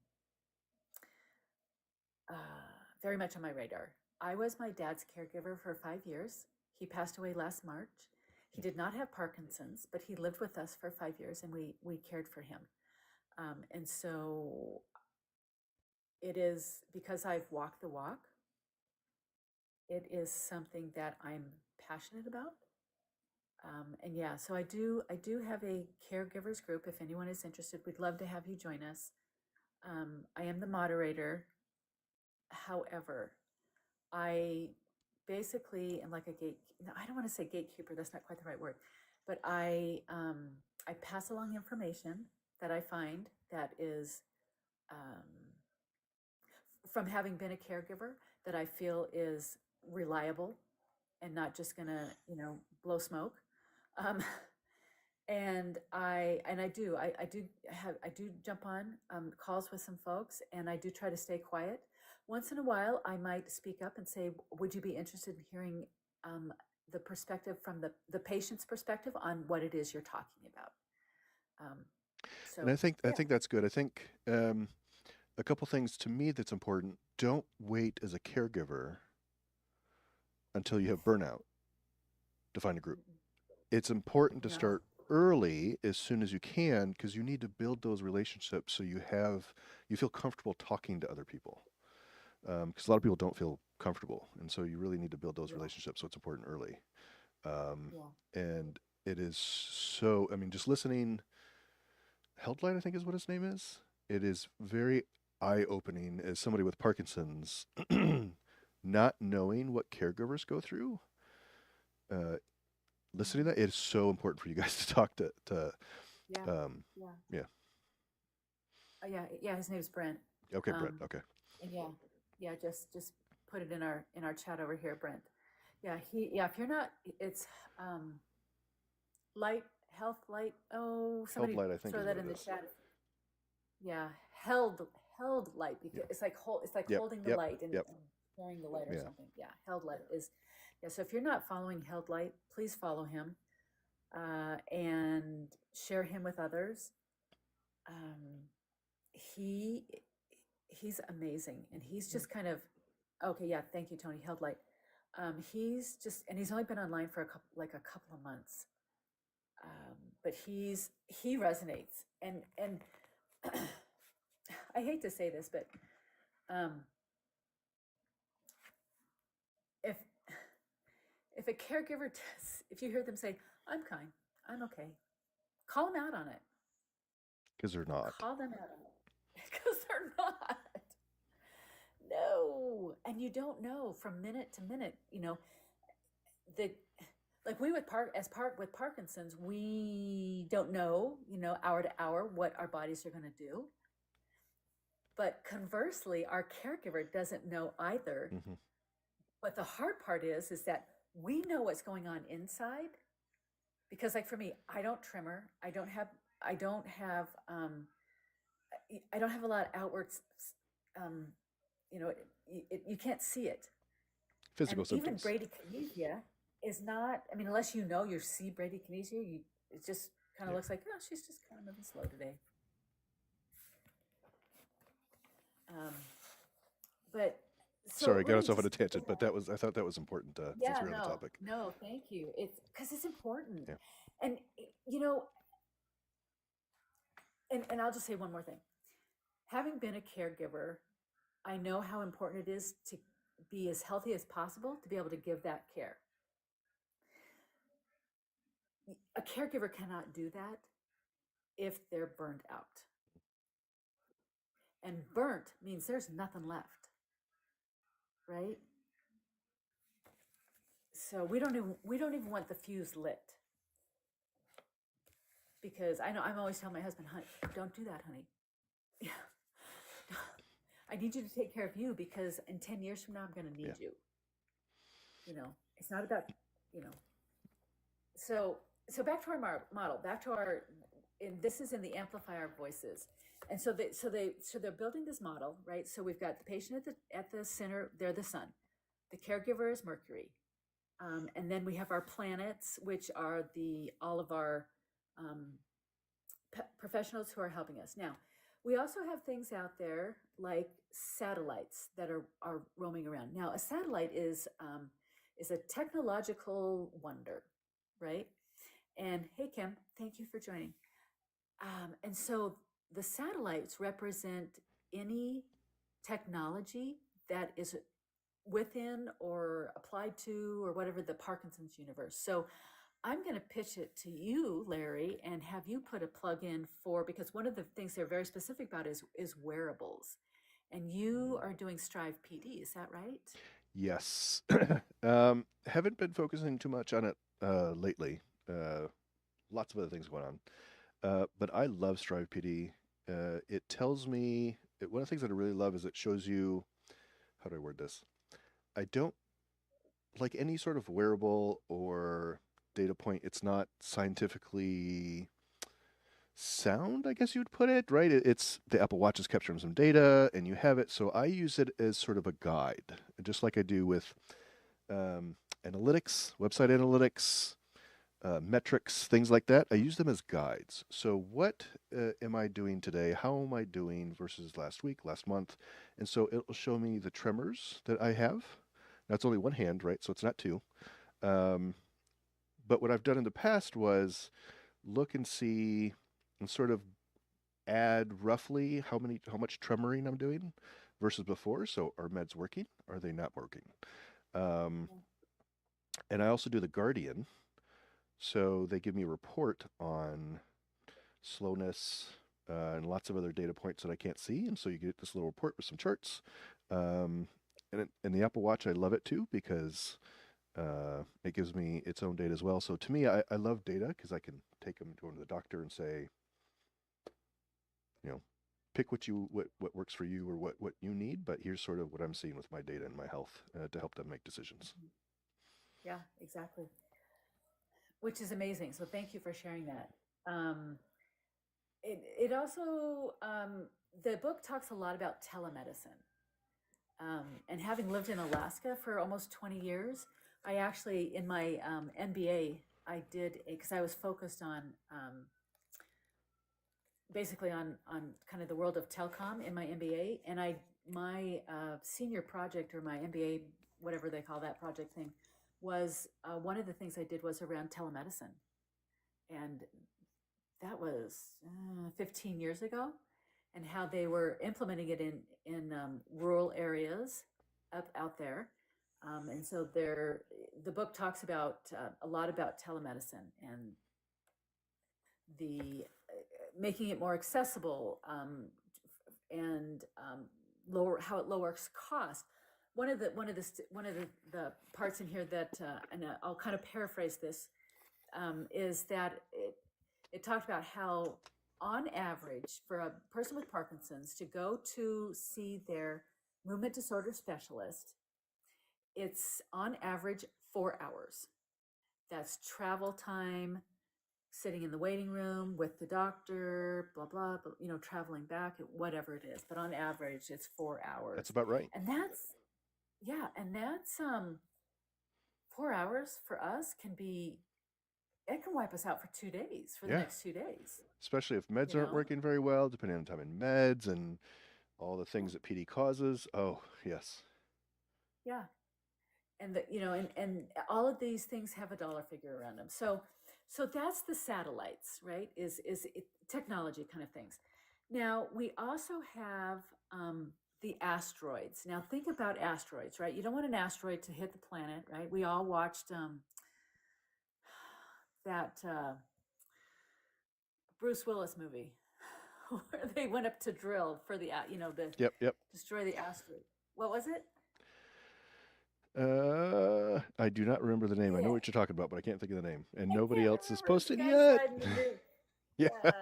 uh, very much on my radar. I was my dad's caregiver for 5 years. He passed away last March. He did not have Parkinson's, but he lived with us for 5 years, and we cared for him. And so it is because I've walked the walk. It is something that I'm passionate about. And yeah, so I do have a caregivers group. If anyone is interested, we'd love to have you join us. I am the moderator. However, I basically am like a gate. No, I don't want to say gatekeeper. That's not quite the right word, but I pass along information that I find that is from having been a caregiver that I feel is reliable and not just gonna blow smoke. Um, and I do jump on calls with some folks, and I do try to stay quiet. Once in a while, I might speak up and say, "Would you be interested in hearing um, the perspective from the patient's perspective on what it is you're talking about?" Um, And so I yeah, think that's good. I think a couple things to me that's important. Don't wait as a caregiver until you have burnout to find a group. It's important to no, start early as soon as you can because you need to build those relationships so you feel comfortable talking to other people. Because a lot of people don't feel comfortable, and so you really need to build those yeah, relationships. So it's important early. Um, yeah, and it is so. I mean, just listening. Heldlight, I think is what his name is. It is very eye-opening as somebody with Parkinson's, not knowing what caregivers go through. Uh, Listening to mhm, that, it is so important for you guys to talk to yeah, um, yeah, yeah. yeah. His name's Brent. Okay, Brett. Um, Okay. and yeah, just put it in our chat over here, Brent. Yeah. If you're not, it's um, light health light. Oh, somebody Heldlight, I think throw is that what in it the is. chat. Yeah, held light because Yeah. it's like Yep. holding the Yep. light and, Yep. and carrying the light or Yeah. something. Yeah, held light is. Yeah, so if you're not following held light, please follow him and share him with others. Um, he he's amazing, and he's just kind of okay. Yeah, thank you, Tony. Held light. He's just, and he's only been online for a couple of months, but he resonates, and I hate to say this, but um, if if a caregiver does, if you hear them say, "I'm kind, I'm okay," call them out on it. Because they're not. Call them out on it because they're not. No, and you don't know from minute to minute. The like we with with Parkinson's, we don't know, hour to hour what our bodies are going to do. But conversely, our caregiver doesn't know either. Mm-hmm. But the hard part is that we know what's going on inside. Because like for me, I don't tremor. I don't have a lot of outward, you can't see it. Physical and symptoms. Even bradykinesia is not, unless you see bradykinesia, it just kind of looks like, oh, she's just kind of moving slow today. But sorry, got us off on a tangent, but I thought that was important since we're on the topic. No, thank you. It's because it's important. Yeah. And and I'll just say one more thing. Having been a caregiver, I know how important it is to be as healthy as possible to be able to give that care. A caregiver cannot do that if they're burned out. And burnt means there's nothing left, right? So we don't even want the fuse lit. Because I'm always telling my husband, honey, don't do that, honey. Yeah. I need you to take care of you because in 10 years from now, I'm going to need you. It's not about, So back to our model, this is in the Amplify Our Voices. And so they're building this model, right? So we've got the patient at the center, they're the sun. The caregiver is Mercury. And then we have our planets, which are all of our professionals who are helping us. Now, we also have things out there like satellites that are roaming around. Now, a satellite is a technological wonder, right? And hey, Kim, thank you for joining. And so the satellites represent any technology that is within or applied to or whatever the Parkinson's universe. So I'm going to pitch it to you, Larry, and have you put a plug in because one of the things they're very specific about is wearables. And you are doing Strive PD, is that right? Yes. Haven't been focusing too much on it lately. Lots of other things going on. But I love Strive PD. It tells me, one of the things that I really love is it shows you, how do I word this? I don't like any sort of wearable or data point. It's not scientifically sound, I guess you would put it, right? It's the Apple Watch is capturing some data and you have it. So I use it as sort of a guide, just like I do with analytics, website analytics, metrics, things like that. I use them as guides. So what am I doing today? How am I doing versus last week, last month? And so it will show me the tremors that I have. Now it's only one hand, right? So it's not two. But what I've done in the past was look and see and sort of add roughly how much tremoring I'm doing versus before. So are meds working? Are they not working? And I also do the Guardian. So they give me a report on slowness and lots of other data points that I can't see. And so you get this little report with some charts. And the Apple Watch, I love it too because it gives me its own data as well. So to me, I love data because I can take them to the doctor and say, pick what works for you or what you need. But here's sort of what I'm seeing with my data and my health to help them make decisions. Yeah, exactly. Which is amazing. So thank you for sharing that. It also, the book talks a lot about telemedicine. And having lived in Alaska for almost 20 years, I actually, in my MBA, I did, because I was focused on basically on kind of the world of telecom in my MBA, and my senior project, or my MBA, whatever they call that project thing, was one of the things I did was around telemedicine, and that was 15 years ago, and how they were implementing it in rural areas out there. And so the book talks about a lot about telemedicine and the making it more accessible, and how it lowers cost. One of the parts in here that, and I'll kind of paraphrase this, is that it talked about how, on average, for a person with Parkinson's to go to see their movement disorder specialist, it's on average 4 hours. That's travel time, sitting in the waiting room with the doctor, blah, blah, blah, traveling back, whatever it is. But on average, it's 4 hours. That's about right. And that's 4 hours for us it can wipe us out for 2 days, for the next 2 days. Especially if meds aren't working very well, depending on the time in meds and all the things that PD causes. Oh, yes. Yeah. And and all of these things have a dollar figure around them. So that's the satellites, right? Is technology kind of things. Now we also have the asteroids. Now think about asteroids, right? You don't want an asteroid to hit the planet, right? We all watched that Bruce Willis movie where they went up to drill for the Yep. destroy the asteroid. What was it? I do not remember the name. I know what you're talking about, but I can't think of the name. And nobody else has remember. posted The guy yet. died in the nuke. Yes. Yeah.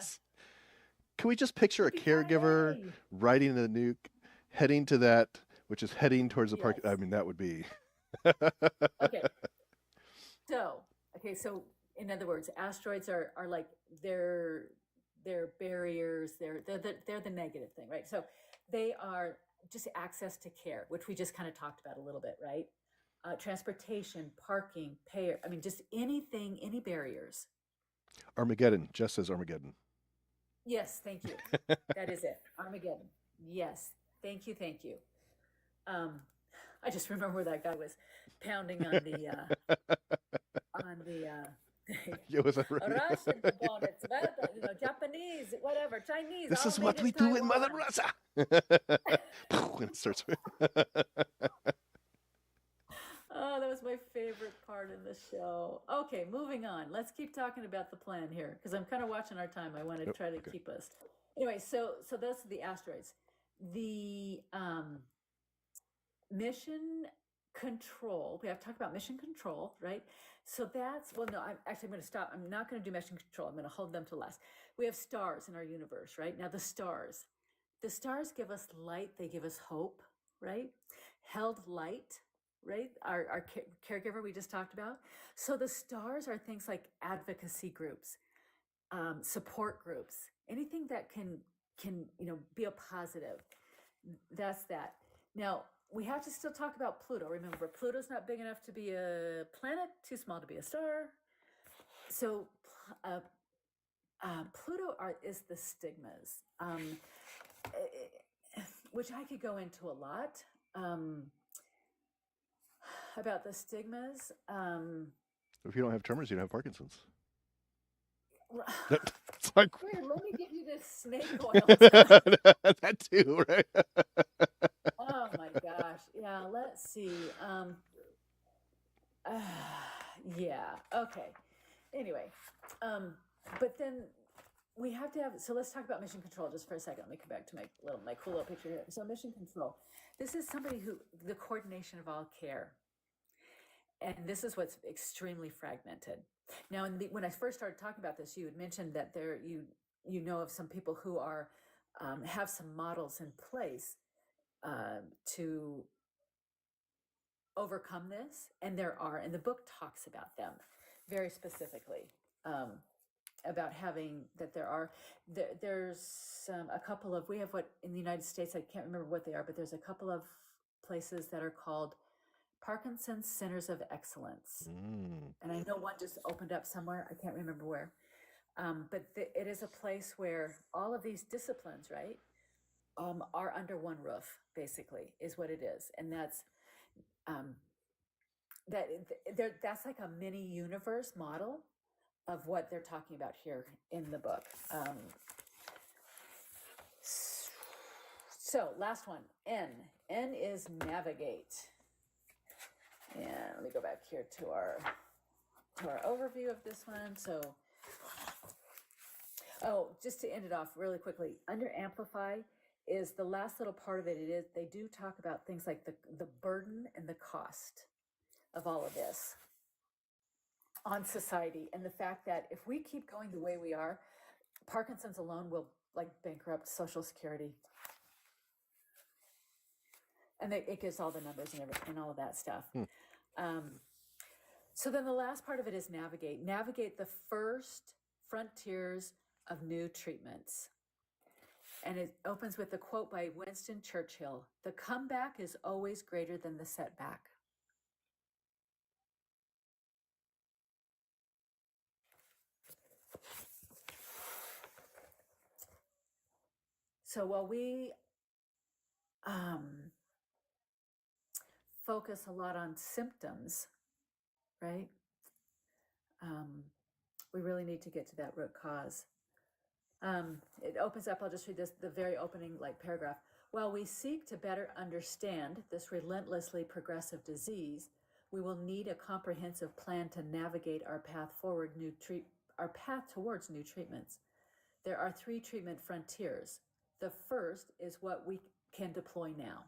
Can we just picture a caregiver riding the nuke, heading to that, which is heading towards the park? Yes. I mean, that would be. Okay. So in other words, asteroids are like they're barriers. They're the negative thing, right? So they are just access to care, which we just kind of talked about a little bit, right? Transportation, parking, pay. I mean, just anything, any barriers. Armageddon. Jess says Armageddon. Yes, thank you. That is it. Armageddon. Yes, thank you. I just remember where that guy was pounding on the Yeah, with a Russian components, Japanese, whatever, Chinese. This all is made what in we do in Taiwan. Mother Russia. And it starts. Oh, that was my favorite part of the show. Okay, moving on. Let's keep talking about the plan here because I'm kind of watching our time. I want to try to keep us. Anyway, so those are the asteroids. The mission control. We have to talk about mission control, right? So I'm going to stop. I'm not going to do mission control. I'm going to hold them to last. We have stars in our universe, right? Now the stars give us light. They give us hope, right? Held light, right? Our caregiver we just talked about. So the stars are things like advocacy groups, support groups, anything that can be a positive. That's that. Now we have to still talk about Pluto. Remember, Pluto's not big enough to be a planet, too small to be a star. So Pluto is the stigmas, which I could go into a lot about the stigmas. If you don't have tremors, you don't have Parkinson's. It's like, weird. Let me give you this snake oil. That too, right? Oh my gosh. Yeah, let's see. Yeah, okay. Anyway, but then we have to have, so let's talk about mission control just for a second. Let me come back to my cool little picture here. So mission control, this is somebody the coordination of all care. And this is what's extremely fragmented. Now, when I first started talking about this, you had mentioned that you know of some people who are, have some models in place to overcome this, and the book talks about them very specifically, about having that there's a couple of, we have what in the United States, I can't remember what they are, but there's a couple of places that are called Parkinson's Centers of Excellence. And I know one just opened up somewhere, I can't remember where. But it is a place where all of these disciplines, right, are under one roof, basically, is what it is. And um, that's like a mini universe model of what they're talking about here in the book. So last one, N. N is navigate. And let me go back here to our overview of this one. So, just to end it off really quickly, under amplify is the last little part of it. It is, they do talk about things like the burden and the cost of all of this on society, and the fact that if we keep going the way we are, Parkinson's alone will like bankrupt Social Security. And it gives all the numbers and all of that stuff. So then the last part of it is navigate. Navigate the first frontiers of new treatments. And it opens with a quote by Winston Churchill: "The comeback is always greater than the setback." So while we focus a lot on symptoms, right? We really need to get to that root cause. It opens up, I'll just read this, the very opening paragraph. While we seek to better understand this relentlessly progressive disease, we will need a comprehensive plan to navigate our path towards new treatments. There are 3 treatment frontiers. The first is what we can deploy now.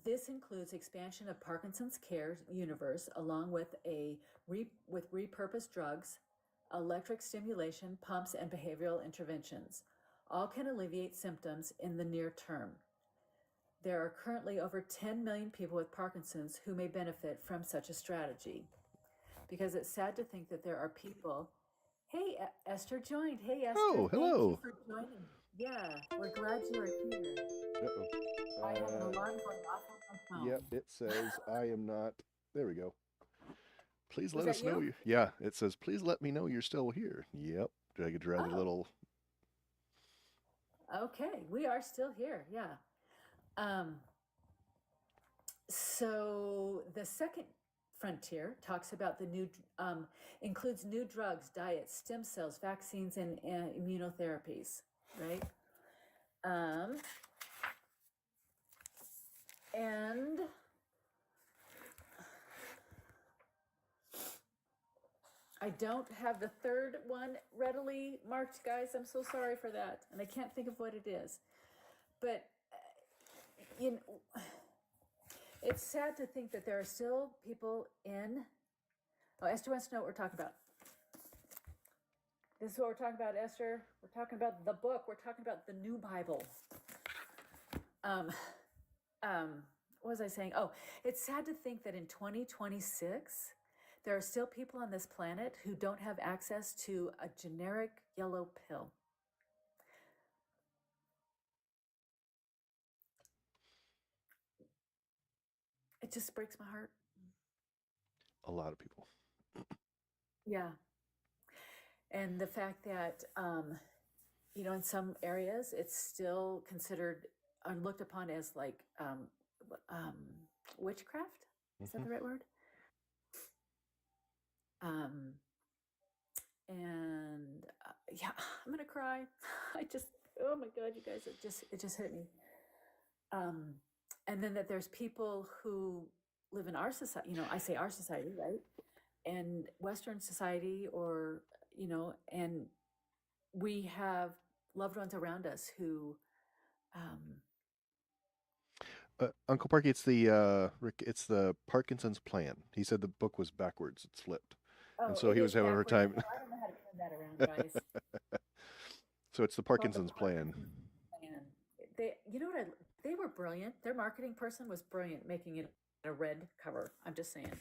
This includes expansion of Parkinson's care universe, along with repurposed drugs, electric stimulation, pumps, and behavioral interventions. All can alleviate symptoms in the near term. There are currently over 10 million people with Parkinson's who may benefit from such a strategy. Because it's sad to think that there are people. Hey, Esther joined. Hey, Esther. Oh, hello. Thank you for joining. Yeah, we're glad you are here. Uh-oh. I have an alarm going off on my phone. Yep, it says I am not. There we go. Please let Was us that know you? you. Yeah, it says please let me know you're still here. Yep. I could drag a Oh. little. Okay, we are still here. Yeah. So the second frontier talks about includes new drugs, diets, stem cells, vaccines, and immunotherapies, right? And I don't have the third one readily marked, guys. I'm so sorry for that. And I can't think of what it is. But, it's sad to think that there are still people in. Oh, Esther wants to know what we're talking about. This is what we're talking about, Esther. We're talking about the book. We're talking about the new Bible. What was I saying? Oh, it's sad to think that in 2026, there are still people on this planet who don't have access to a generic yellow pill. It just breaks my heart. A lot of people. Yeah. And the fact that, in some areas, it's still considered or looked upon as witchcraft. Is that the right word? And yeah, I'm gonna cry. Oh my God, you guys, it just hit me. And then that there's people who live in our society, I say our society, right? And Western society, or, and we have loved ones around us who, Uncle Parky, it's the Rick. It's the Parkinson's plan. He said the book was backwards. It's flipped, and so he was having a hard time. I don't know how to turn that around, guys. So it's the Parkinson's plan. They were brilliant. Their marketing person was brilliant, making it a red cover. I'm just saying.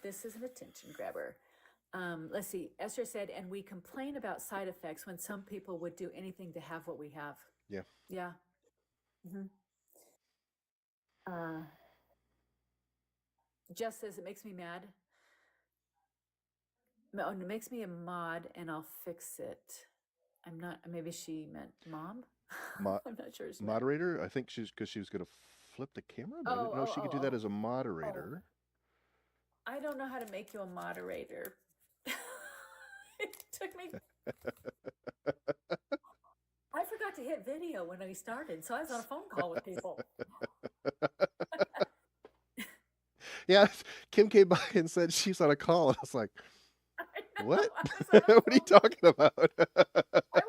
This is an attention grabber. Let's see. Esther said, and we complain about side effects when some people would do anything to have what we have. Yeah. Yeah. Mm-hmm. Jess says, it makes me mad. Oh, it makes me a mod and I'll fix it. I'm not, maybe she meant mom? Mo- I'm not sure she meant. Moderator? I think she's because she was going to flip the camera, but I Oh, didn't know oh, she could oh, do that oh. as a Oh, moderator. I don't know how to make you a moderator. It took me, I forgot to hit video when I started, so I was on a phone call with people. Yeah, Kim came by and said she's on a call. And I was like, I what? know, I was on a What are you phone. talking about? I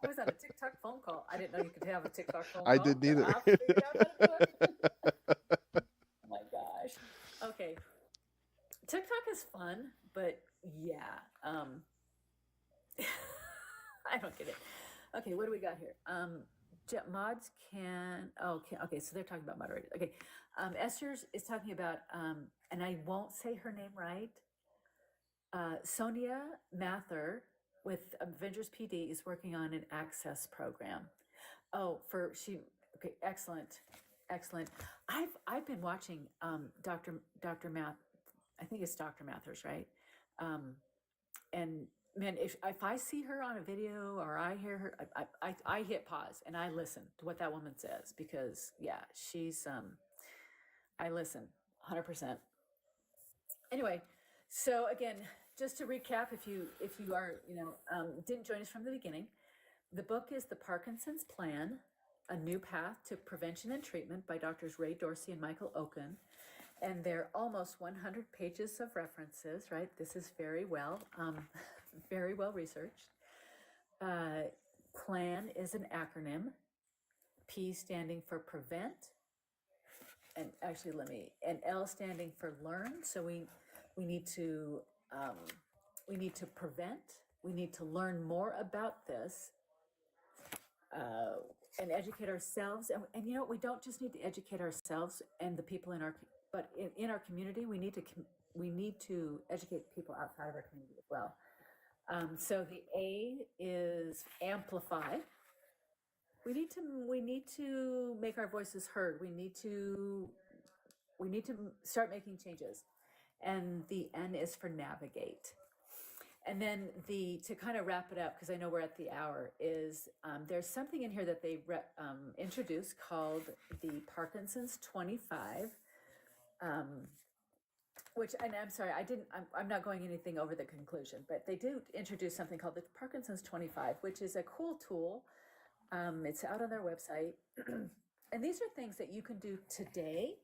was on a TikTok phone call. I didn't know you could have a TikTok phone I call, didn't but either. I figured out how to do it. Oh my gosh. Okay. TikTok is fun, but yeah. I don't get it. Okay, what do we got here? Mods can. Oh, okay. So they're talking about moderators. Okay, Esther is talking about, and I won't say her name right. Sonia Mather with Avengers PD is working on an access program. Oh, for she. Okay, excellent, excellent. I've been watching Dr. Math. I think it's Dr. Mathers, right? And man, if I see her on a video or I hear her, I hit pause and I listen to what that woman says because yeah, she's I listen 100%. Anyway, so again, just to recap, if you are didn't join us from the beginning, the book is The Parkinson's Plan: A New Path to Prevention and Treatment by Doctors Ray Dorsey and Michael Oken. And they're almost 100 pages of references, right? This is very well researched. PLAN is an acronym, P standing for prevent, and actually and L standing for learn. So we need to prevent. We need to learn more about this and educate ourselves. And you know, we don't just need to educate ourselves and the people but in our community, we need to educate people outside of our community as well. So the A is amplify. We need to make our voices heard. We need to start making changes. And the N is for navigate. And then to kind of wrap it up, because I know we're at the hour, is there's something in here that they introduced called the Parkinson's 25, which, and I'm sorry, I'm not going anything over the conclusion, but they do introduce something called the Parkinson's 25, which is a cool tool. It's out on their website. And these are things that you can do today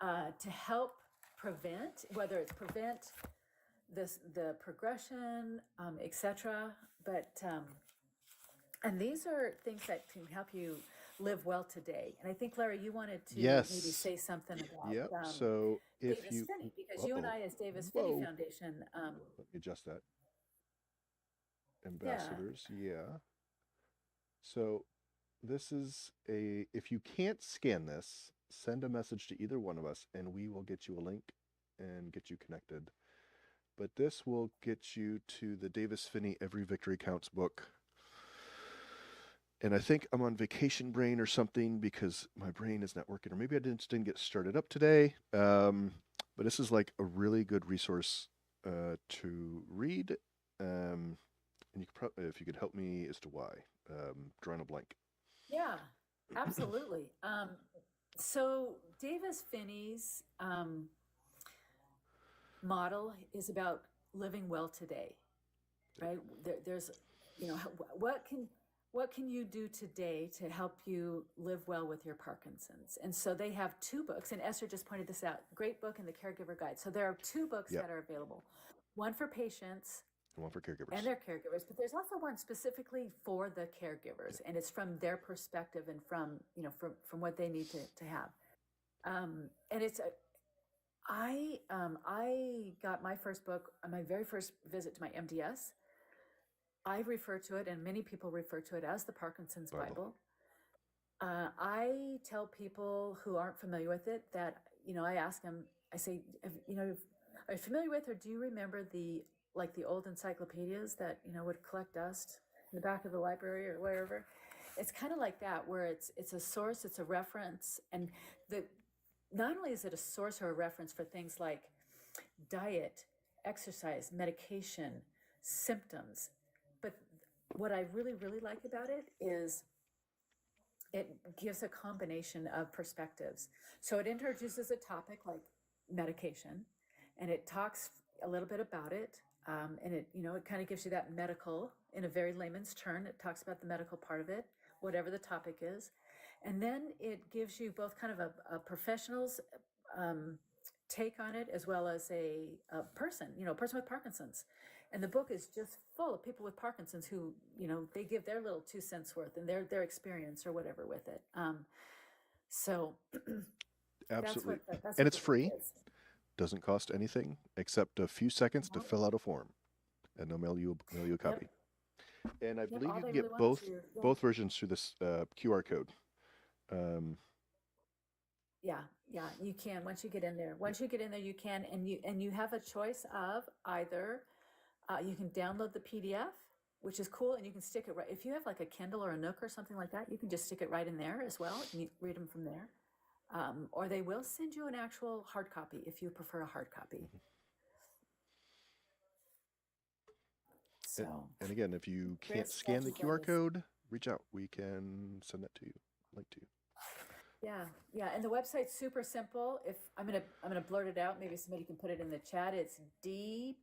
to help prevent, whether it's prevent the progression, etc. But and these are things that can help you live well today. And I think, Larry, you wanted to maybe Yes. say something about Yep. So if Davis you, Finney, because you and I, as Davis Finney whoa, Foundation, let me adjust that. yeah, Ambassadors, yeah. So this is if you can't scan this, send a message to either one of us and we will get you a link and get you connected. But this will get you to the Davis Finney Every Victory Counts book. And I think I'm on vacation brain or something because my brain is not working, or maybe I didn't get started up today. But this is like a really good resource to read. And you could if you could help me as to why, drawing a blank. yeah, absolutely. So Davis Finney's model is about living well today, right? There's, what can you do today to help you live well with your Parkinson's? And so they have two books, and Esther just pointed this out. Great book and the Caregiver Guide. So there are two books Yep. that are available. One for patients And one for caregivers. and their caregivers, but there's also one specifically for the caregivers, and it's from their perspective and from from what they need to have. And it's I got my first book on my very first visit to my MDS. I refer to it, and many people refer to it as the Parkinson's Bible. I tell people who aren't familiar with it that, I ask them, I say, are you familiar with, or do you remember the old encyclopedias that, would collect dust in the back of the library or wherever? It's kind of like that, where it's a source, it's a reference, and not only is it a source or a reference for things like diet exercise, medication, symptoms. But what I really, really like about it is it gives a combination of perspectives. So it introduces a topic like medication, and it talks a little bit about it. And it, it kind of gives you that medical in a very layman's term. It talks about the medical part of it, whatever the topic is. And then it gives you both kind of a professional's take on it, as well as a person, a person with Parkinson's. And the book is just full of people with Parkinson's who, they give their little 2 cents worth and their experience or whatever with it. So Absolutely. that's And what it's the book free. is. Doesn't cost anything except a few seconds to fill out a form, and they'll mail you a copy. And I believe all you they can get really want both is your both versions through this QR code. Yeah, you can. Once you get in there, you can, and you have a choice of either you can download the PDF, which is cool, and you can stick it right. If you have like a Kindle or a Nook or something like that, you can just stick it right in there as well, and you read them from there. Or they will send you an actual hard copy if you prefer a hard copy. So, and again, if you can't Chris, scan the that's what QR it is. code, reach out. We can send that to you, link to you. Yeah, and the website's super simple. If I'm gonna blurt it out, maybe somebody can put it in the chat. It's dpf.org.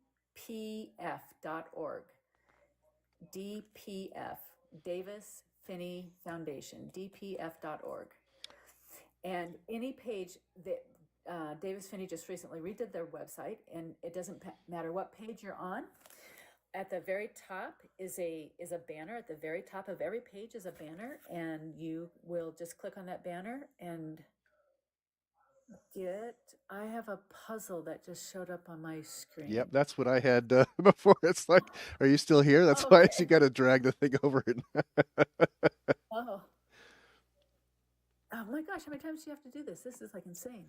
DPF, Davis Finney Foundation, dpf.org. And any page that Davis Finney just recently redid their website, and it doesn't matter what page you're on. At the very top is a banner. At the very top of every page is a banner, and you will just click on that banner and I have a puzzle that just showed up on my screen. Yep, that's what I had before. It's like, are you still here? That's why you got to drag the thing over it. Oh my gosh, how many times do you have to do this? This is like insane.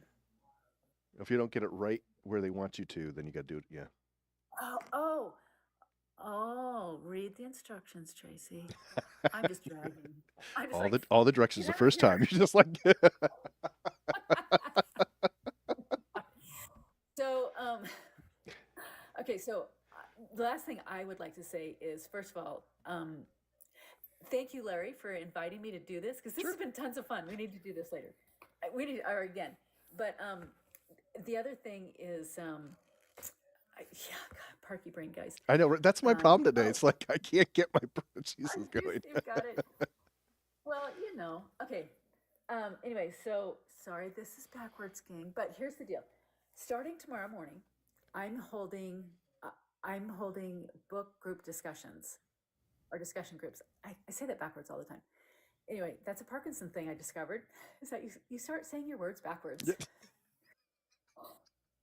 If you don't get it right where they want you to, then you got to do it. Yeah. Oh, read the instructions, Tracy. I'm just dragging. All the directions the first time. You're just like So okay, so the last thing I would like to say is, first of all, thank you, Larry, for inviting me to do this, because this has been tons of fun. We need to do this later. We need or again. But the other thing is God, Parky brain, guys. I know, that's my problem today. It's like I can't get my Jesus going. You've got it. Well, okay. Anyway, so sorry, this is backwards, gang. But here's the deal. Starting tomorrow morning, I'm holding book group discussions or discussion groups. I say that backwards all the time. Anyway, that's a Parkinson thing I discovered, is that you start saying your words backwards.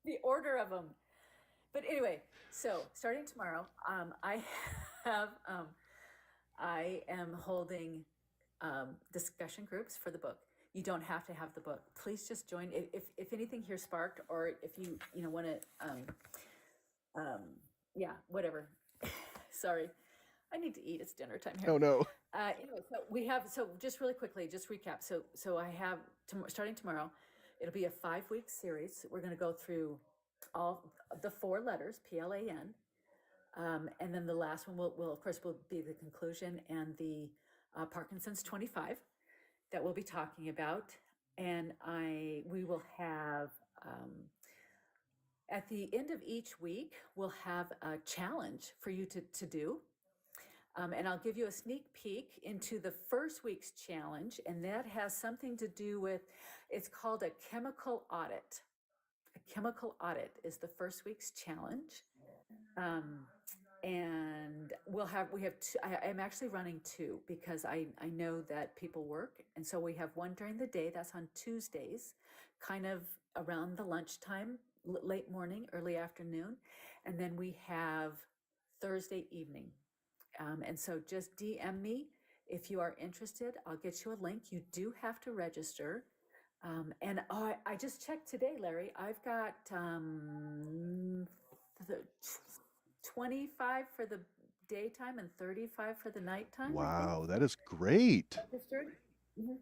The order of them. But anyway, so starting tomorrow, I am holding discussion groups for the book. You don't have to have the book. Please just join. If anything here sparked, or if you want to, whatever. Sorry, I need to eat. It's dinner time here. Oh no. Anyway, so just really quickly, just recap. So I have starting tomorrow. It'll be a 5-week series. We're going to go through all the 4 letters, PLAN, and then the last one will of course be the conclusion and the Parkinson's 25 that we'll be talking about. And we will have at the end of each week we'll have a challenge for you to do. And I'll give you a sneak peek into the first week's challenge, and that has something to do with, it's called a chemical audit. A chemical audit is the first week's challenge. And we have 2. I'm actually running 2 because I know that people work. And so we have one during the day, that's on Tuesdays, kind of around the lunchtime, late morning, early afternoon. And then we have Thursday evening. And so just DM me if you are interested. I'll get you a link. You do have to register. And I just checked today, Larry. I've got 25 for the daytime and 35 for the nighttime. Wow, that is great. Registered? Mm-hmm.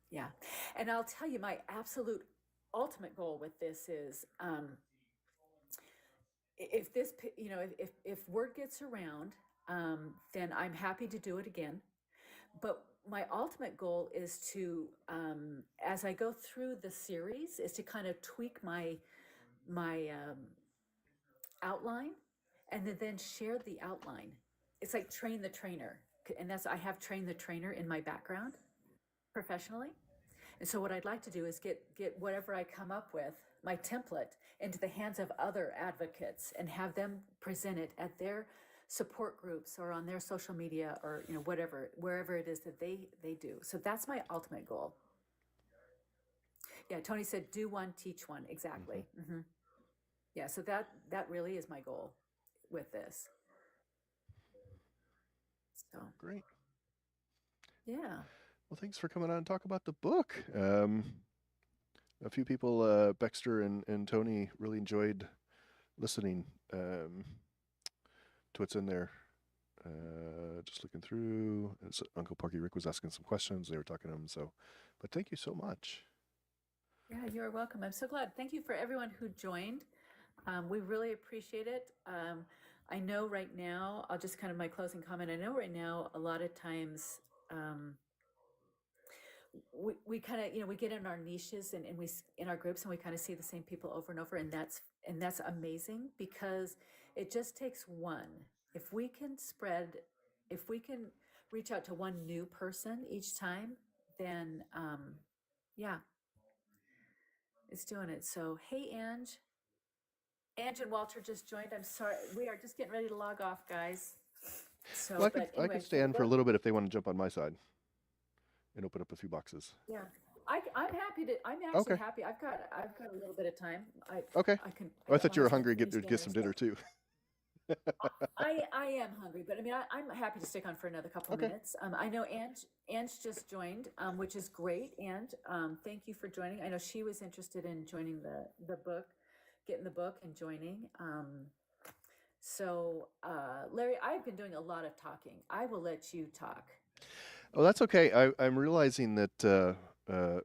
Yeah. And I'll tell you, my absolute ultimate goal with this is if this, if word gets around, then I'm happy to do it again. But my ultimate goal is to, as I go through the series, is to kind of tweak my outline, and then share the outline. It's like train the trainer, and I have trained the trainer in my background professionally. And so what I'd like to do is get whatever I come up with, my template, into the hands of other advocates and have them present it at their support groups or on their social media, or whatever, wherever it is that they do. So that's my ultimate goal. Yeah, Tony said, do one, teach one. Exactly. Mm-hmm. Yeah, so that really is my goal with this. So Great. yeah. Well, thanks for coming on and talk about the book. A few people, Baxter and Tony, really enjoyed listening to what's in there. Just looking through. Uncle Parky Rick was asking some questions. They were talking to him. So, but thank you so much. Yeah, you're welcome. I'm so glad. Thank you for everyone who joined. We really appreciate it. I know right now, I'll just kind of my closing comment. I know right now, a lot of times, we kind of, we get in our niches, and we in our groups, and we kind of see the same people over and over, and that's amazing, because it just takes one. If we can reach out to one new person each time, then yeah, it's doing it. So hey, Ange and Walter just joined. I'm sorry, we are just getting ready to log off, guys. So, Well, but I anyway, could stand for a little bit if they want to jump on my side and open up a few boxes. Yeah, I'm happy to. I'm actually Okay. happy. I've got a little bit of time. Okay. I can. Oh, I thought you were might as well hungry to finish get some dinner too. I am hungry, but I mean, I'm happy to stick on for another couple of Okay. minutes. I know Ange just joined, which is great. And thank you for joining. I know she was interested in joining the book, getting the book and joining. So Larry, I've been doing a lot of talking. I will let you talk. Oh, that's okay. I'm realizing that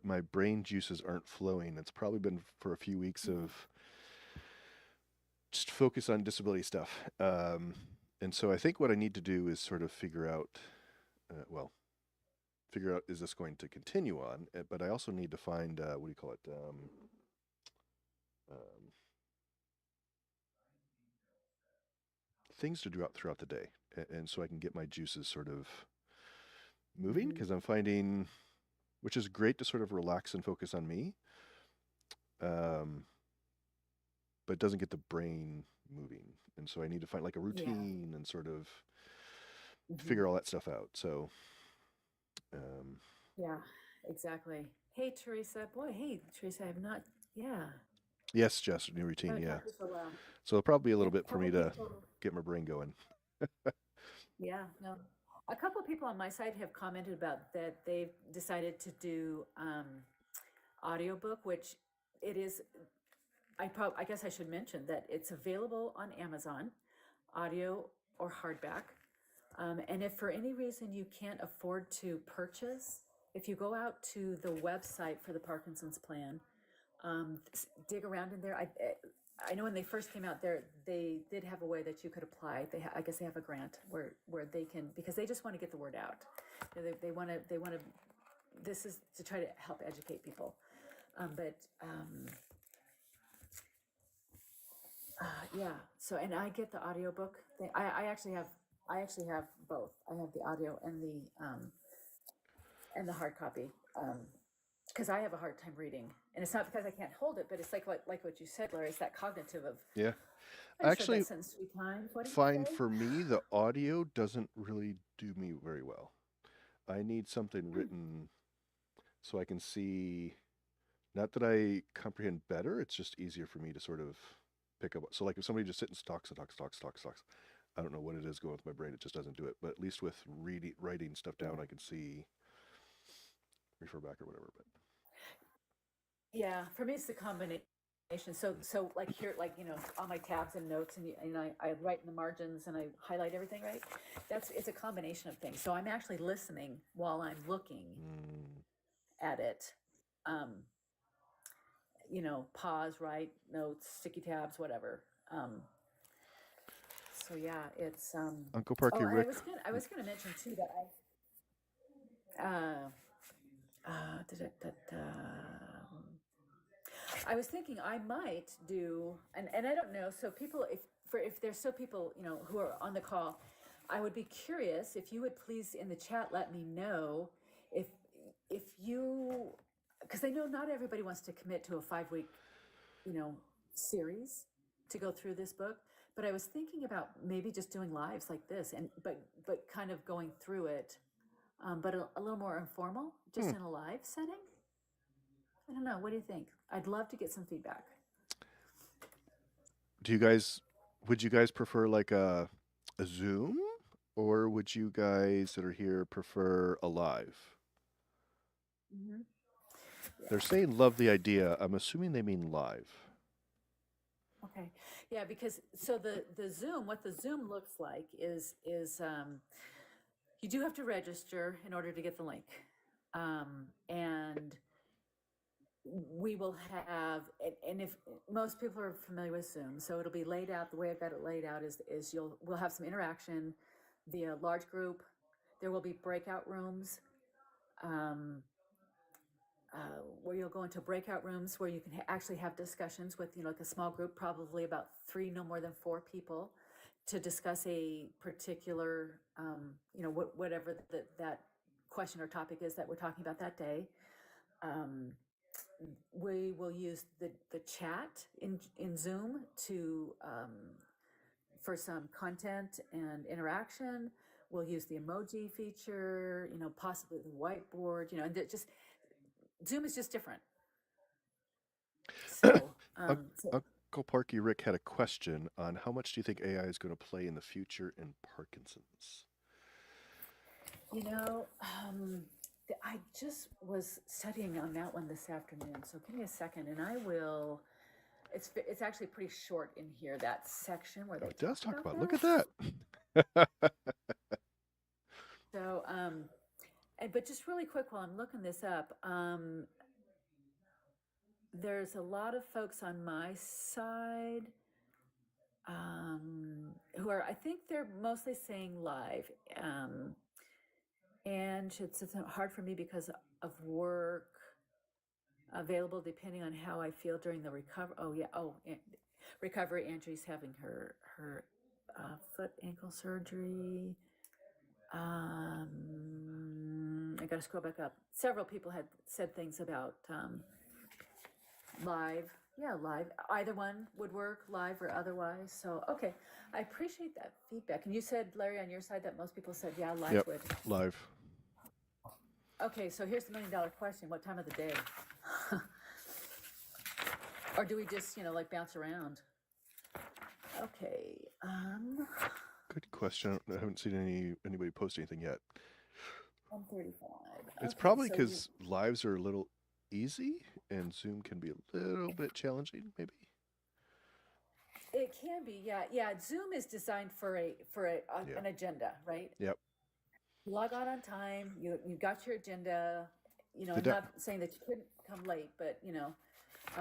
my brain juices aren't flowing. It's probably been for a few weeks of just focus on disability stuff. And so I think what I need to do is sort of figure out, is this going to continue on? But I also need to find, what do you call it? Things to do out throughout the day. And so I can get my juices sort of moving, because I'm finding, which is great to sort of relax and focus on me, but it doesn't get the brain moving. And so I need to find like a routine and sort of figure all that stuff out. So, yeah, exactly. Hey, Teresa. Boy, hey, Teresa, I have not, yeah. Yes, Jess, new routine, yeah. For a while. So it'll probably be a little bit for me to get my brain going. Yeah, no. A couple of people on my side have commented about that they've decided to do audiobook, which it is. I guess I should mention that it's available on Amazon, audio or hardback. And if for any reason you can't afford to purchase, if you go out to the website for the Parkinson's plan, dig around in there. I know when they first came out there, they did have a way that you could apply. I guess they have a grant where they can, because they just want to get the word out. They want to. This is to try to help educate people, yeah. So, and I get the audiobook thing. I actually have both. I have the audio and the hard copy. Because I have a hard time reading, and it's not because I can't hold it, but it's like what you said, Larry. It's that cognitive of Actually, fine for me, the audio doesn't really do me very well. I need something written so I can see. Not that I comprehend better; it's just easier for me to sort of pick up. So, like if somebody just sits and talks, I don't know what it is going with my brain; it just doesn't do it. But at least with writing stuff down, I can see, refer back or whatever. But yeah, for me, it's the combination. So like here, like, all my tabs and notes, and I write in the margins and I highlight everything, right? It's a combination of things. So I'm actually listening while I'm looking at it. Pause, write notes, sticky tabs, whatever. So yeah, it's Uncle Parky, oh, and Rick. I was gonna mention too that I was thinking I might do, and I don't know. So people, if there's still people, who are on the call, I would be curious if you would please in the chat let me know if if you, because I know not everybody wants to commit to a 5 week, series to go through this book. But I was thinking about maybe just doing lives like this, and but kind of going through it, but a little more informal, just in a live setting. I don't know. What do you think? I'd love to get some feedback. Would you guys prefer like a Zoom, or would you guys that are here prefer a live? Mm-hmm. They're saying love the idea. I'm assuming they mean live. Okay. Yeah, because so the Zoom, what the Zoom looks like is you do have to register in order to get the link, and we will have, and if most people are familiar with Zoom, so it'll be laid out the way I've got it laid out is we'll have some interaction via large group. There will be breakout rooms. Um, where you'll go into breakout rooms where you can actually have discussions with, like a small group, probably about 3, no more than 4 people, to discuss a particular, whatever that question or topic is that we're talking about that day. We will use the chat in Zoom to for some content and interaction. We'll use the emoji feature, possibly the whiteboard, and just Zoom is just different. So, Uncle Parky, Rick had a question on how much do you think AI is going to play in the future in Parkinson's? I just was studying on that one this afternoon. So give me a second, and I will. It's actually pretty short in here, that section where they It does talk about. that. Look at that. So, but just really quick while I'm looking this up, there's a lot of folks on my side who are, I think they're mostly saying live. And it's hard for me because of work, available depending on how I feel during the recovery. Oh yeah. Recovery. Angie's having her foot ankle surgery. I got to scroll back up. Several people had said things about live. Yeah, live. Either one would work, live or otherwise. So, okay. I appreciate that feedback. And you said, Larry, on your side that most people said, yeah, live would. Live. Okay, so here's the $1 million question. What time of the day? Or do we just, bounce around? Okay. Good question. I haven't seen anybody post anything yet. 1:35. It's probably because lives are a little easy and Zoom can be a little bit challenging, maybe. It can be, yeah. Zoom is designed for an agenda, right? Yep. You log on time. You got your agenda. I'm not saying that you couldn't come late, but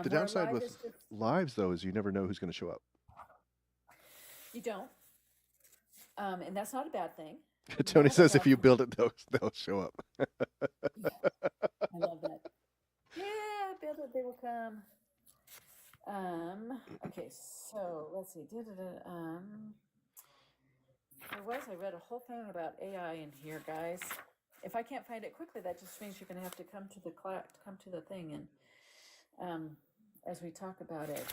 the downside with lives though is you never know who's going to show up. You don't, and that's not a bad thing. Tony says if you build it, they'll show up. Yeah, I love that. Yeah, build it, they will come. Okay, so let's see. I read a whole thing about AI in here, guys. If I can't find it quickly, that just means you're going to have to come to the thing, and as we talk about it.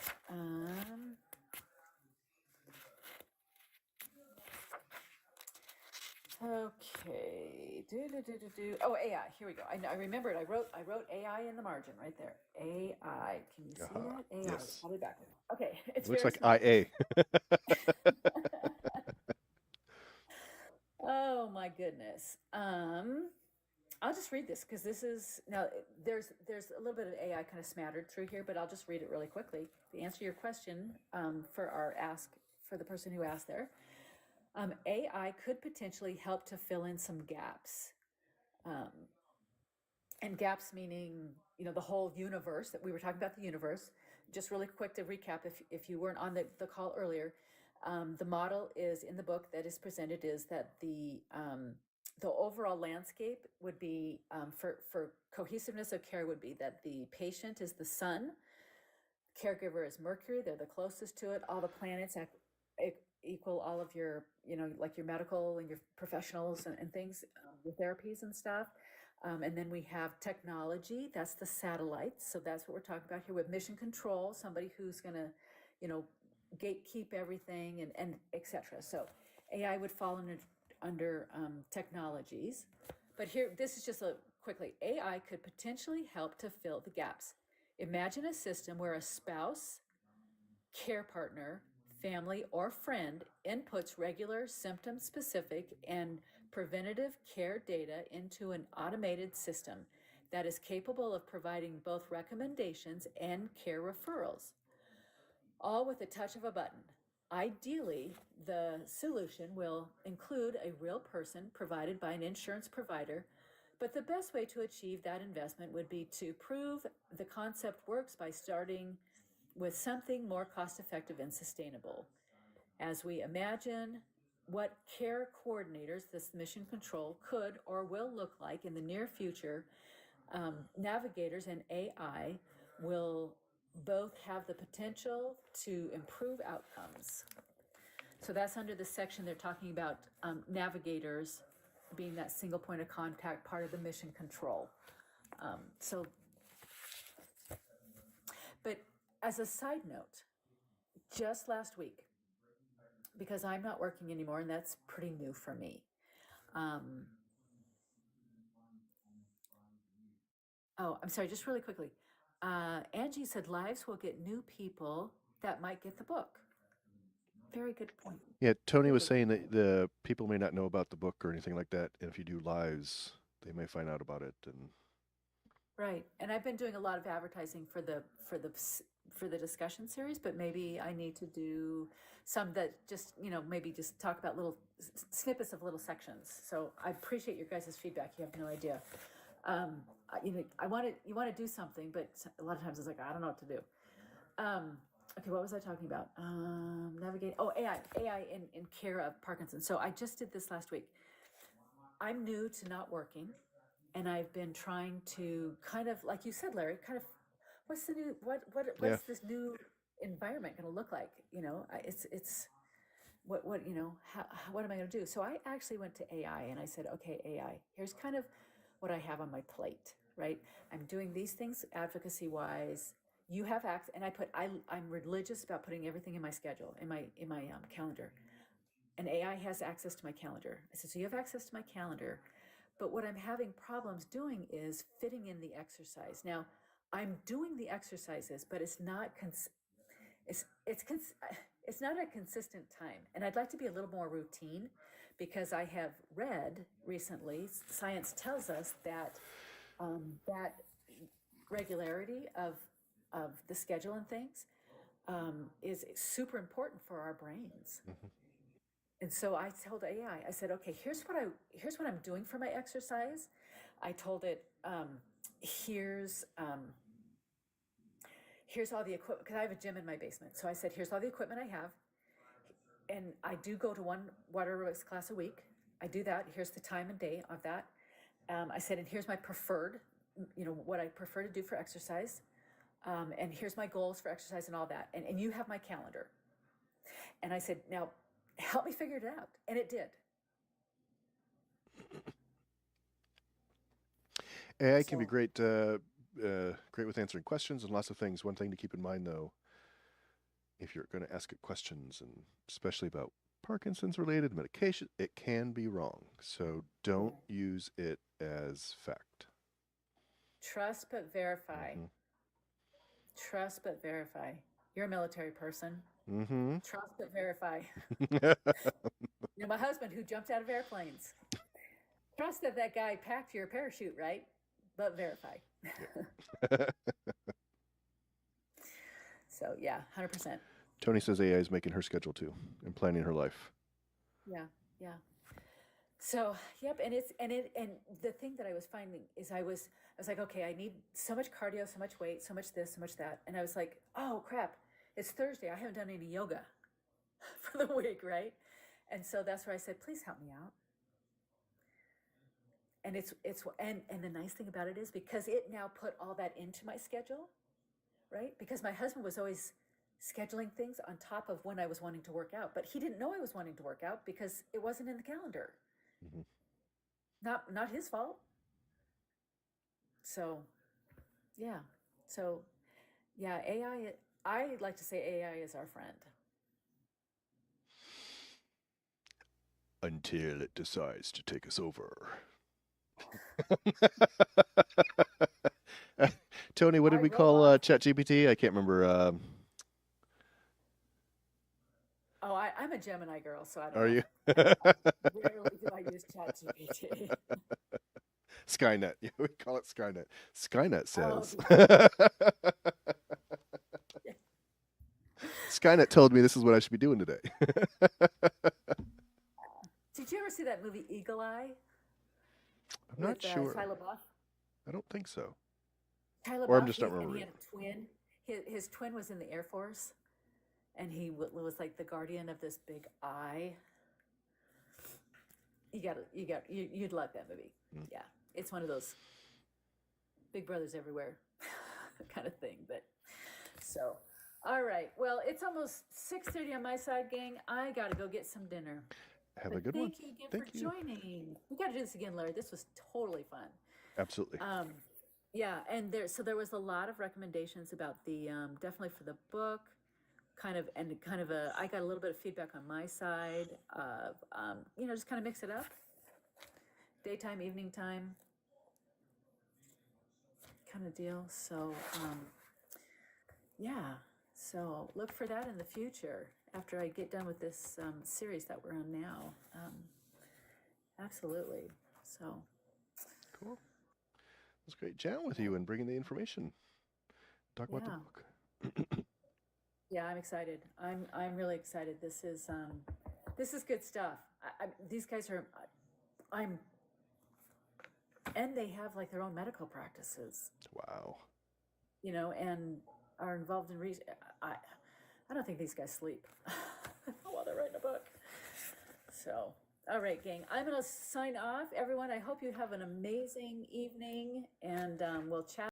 Okay. Oh, AI. Here we go. I remembered. I wrote AI in the margin right there. AI. Can you see that? AI. Yes. I'll be back. Okay. It looks like IA. Oh my goodness. I'll just read this because this is now there's a little bit of AI kind of smattered through here, but I'll just read it really quickly to answer your question for the person who asked there. AI could potentially help to fill in some gaps. And gaps meaning, the whole universe that we were talking about, the universe. Just really quick to recap, if you weren't on the call earlier, The model is in the book that is presented is that the overall landscape would be for cohesiveness of care would be that the patient is the sun, caregiver is Mercury, they're the closest to it. All the planets equal all of your, like your medical and your professionals and things, your therapies and stuff. And then we have technology, that's the satellites. So that's what we're talking about here with mission control, somebody who's going to, gatekeep everything and et cetera. So AI would fall under technologies. But here, this is just quickly, AI could potentially help to fill the gaps. Imagine a system where a spouse, care partner, family, or friend inputs regular symptom-specific and preventative care data into an automated system that is capable of providing both recommendations and care referrals, all with a touch of a button. Ideally, the solution will include a real person provided by an insurance provider, but the best way to achieve that investment would be to prove the concept works by starting with something more cost-effective and sustainable. As we imagine what care coordinators, this mission control, could or will look like in the near future, navigators and AI will both have the potential to improve outcomes. So that's under the section they're talking about navigators being that single point of contact, part of the mission control. But as a side note, just last week, because I'm not working anymore, and that's pretty new for me. I'm sorry, just really quickly. Angie said lives will get new people that might get the book. Very good point. Yeah, Tony was saying that the people may not know about the book or anything like that, and if you do lives, they may find out about it. And right, and I've been doing a lot of advertising for the discussion series, but maybe I need to do some that just maybe just talk about little snippets of little sections. So I appreciate your guys' feedback. You have no idea. You want to do something, but a lot of times it's like I don't know what to do. Okay, what was I talking about? Navigate. Oh, AI in care of Parkinson. So I just did this last week. I'm new to not working, and I've been trying to kind of, like you said, Larry, kind of, what's the new what's this new environment going to look like? It's what what am I going to do? So I actually went to AI and I said, okay, AI, here's kind of what I have on my plate. Right, I'm doing these things advocacy wise. You have access, and I'm religious about putting everything in my schedule, in my calendar. And AI has access to my calendar. I said, so you have access to my calendar, but what I'm having problems doing is fitting in the exercise. Now, I'm doing the exercises, but it's not it's not a consistent time. And I'd like to be a little more routine, because I have read recently, science tells us that that regularity of the schedule and things is super important for our brains. Mm-hmm. And so I told AI, I said, okay, here's what I'm doing for my exercise. I told it, here's all the equipment, because I have a gym in my basement. So I said, here's all the equipment I have. And I do go to one water aerobics class a week. I do that. Here's the time and day of that. I said, and here's my preferred, what I prefer to do for exercise. And here's my goals for exercise and all that. And you have my calendar. And I said, now help me figure it out. And it did. AI can be great, great with answering questions and lots of things. One thing to keep in mind, though, if you're going to ask it questions, and especially about Parkinson's related medication, it can be wrong. So don't use it as fact. Trust but verify. Mm-hmm. Trust but verify. You're a military person. Mm-hmm. Trust but verify. My husband, who jumped out of airplanes. Trust that guy packed your parachute, right? But verify. Yeah. So yeah, 100%. Tony says AI is making her schedule too and planning her life. Yeah. So yep, and the thing that I was finding is I was like, okay, I need so much cardio, so much weight, so much this, so much that, and I was like, oh crap, it's Thursday, I haven't done any yoga. for the week, right? And so that's where I said, please help me out. And and the nice thing about it is because it now put all that into my schedule, right? Because my husband was always scheduling things on top of when I was wanting to work out, but he didn't know I was wanting to work out because it wasn't in the calendar. Mhm. Not his fault. So, yeah. So, yeah, AI. I like to say AI is our friend. Until it decides to take us over. Tony, what did we call ChatGPT? I can't remember. Oh, I'm a Gemini girl, so I don't Are know. you? Rarely do I use ChatGPT. Skynet. Yeah, we call it Skynet. Skynet says. Skynet told me this is what I should be doing today. Did you ever see that movie Eagle Eye? I'm not sure. Shia LaBeouf? I don't think so. Shia LaBeouf, Or I'm just not and he remembering. had a twin. His twin was in the Air Force, and he was like the guardian of this big eye. You'd like that movie. Yeah, it's one of those Big Brothers everywhere kind of thing. But so, all right. Well, it's almost 6:30 on my side, gang. I gotta go get some dinner. Have a good one. Thank you again for joining. We got to do this again, Larry. This was totally fun. Absolutely. Yeah, and there was a lot of recommendations about the definitely for the book, I got a little bit of feedback on my side of just kind of mix it up, daytime, evening time, kind of deal. So yeah, so look for that in the future after I get done with this series that we're on now. Absolutely. So cool. It was great chatting with you and bringing the information. Talk about the book. Yeah, I'm excited. I'm really excited. This is good stuff. These guys are, and they have like their own medical practices. Wow. And are involved in research. I don't think these guys sleep while they're writing a book. So, all right, gang. I'm going to sign off. Everyone, I hope you have an amazing evening, and we'll chat.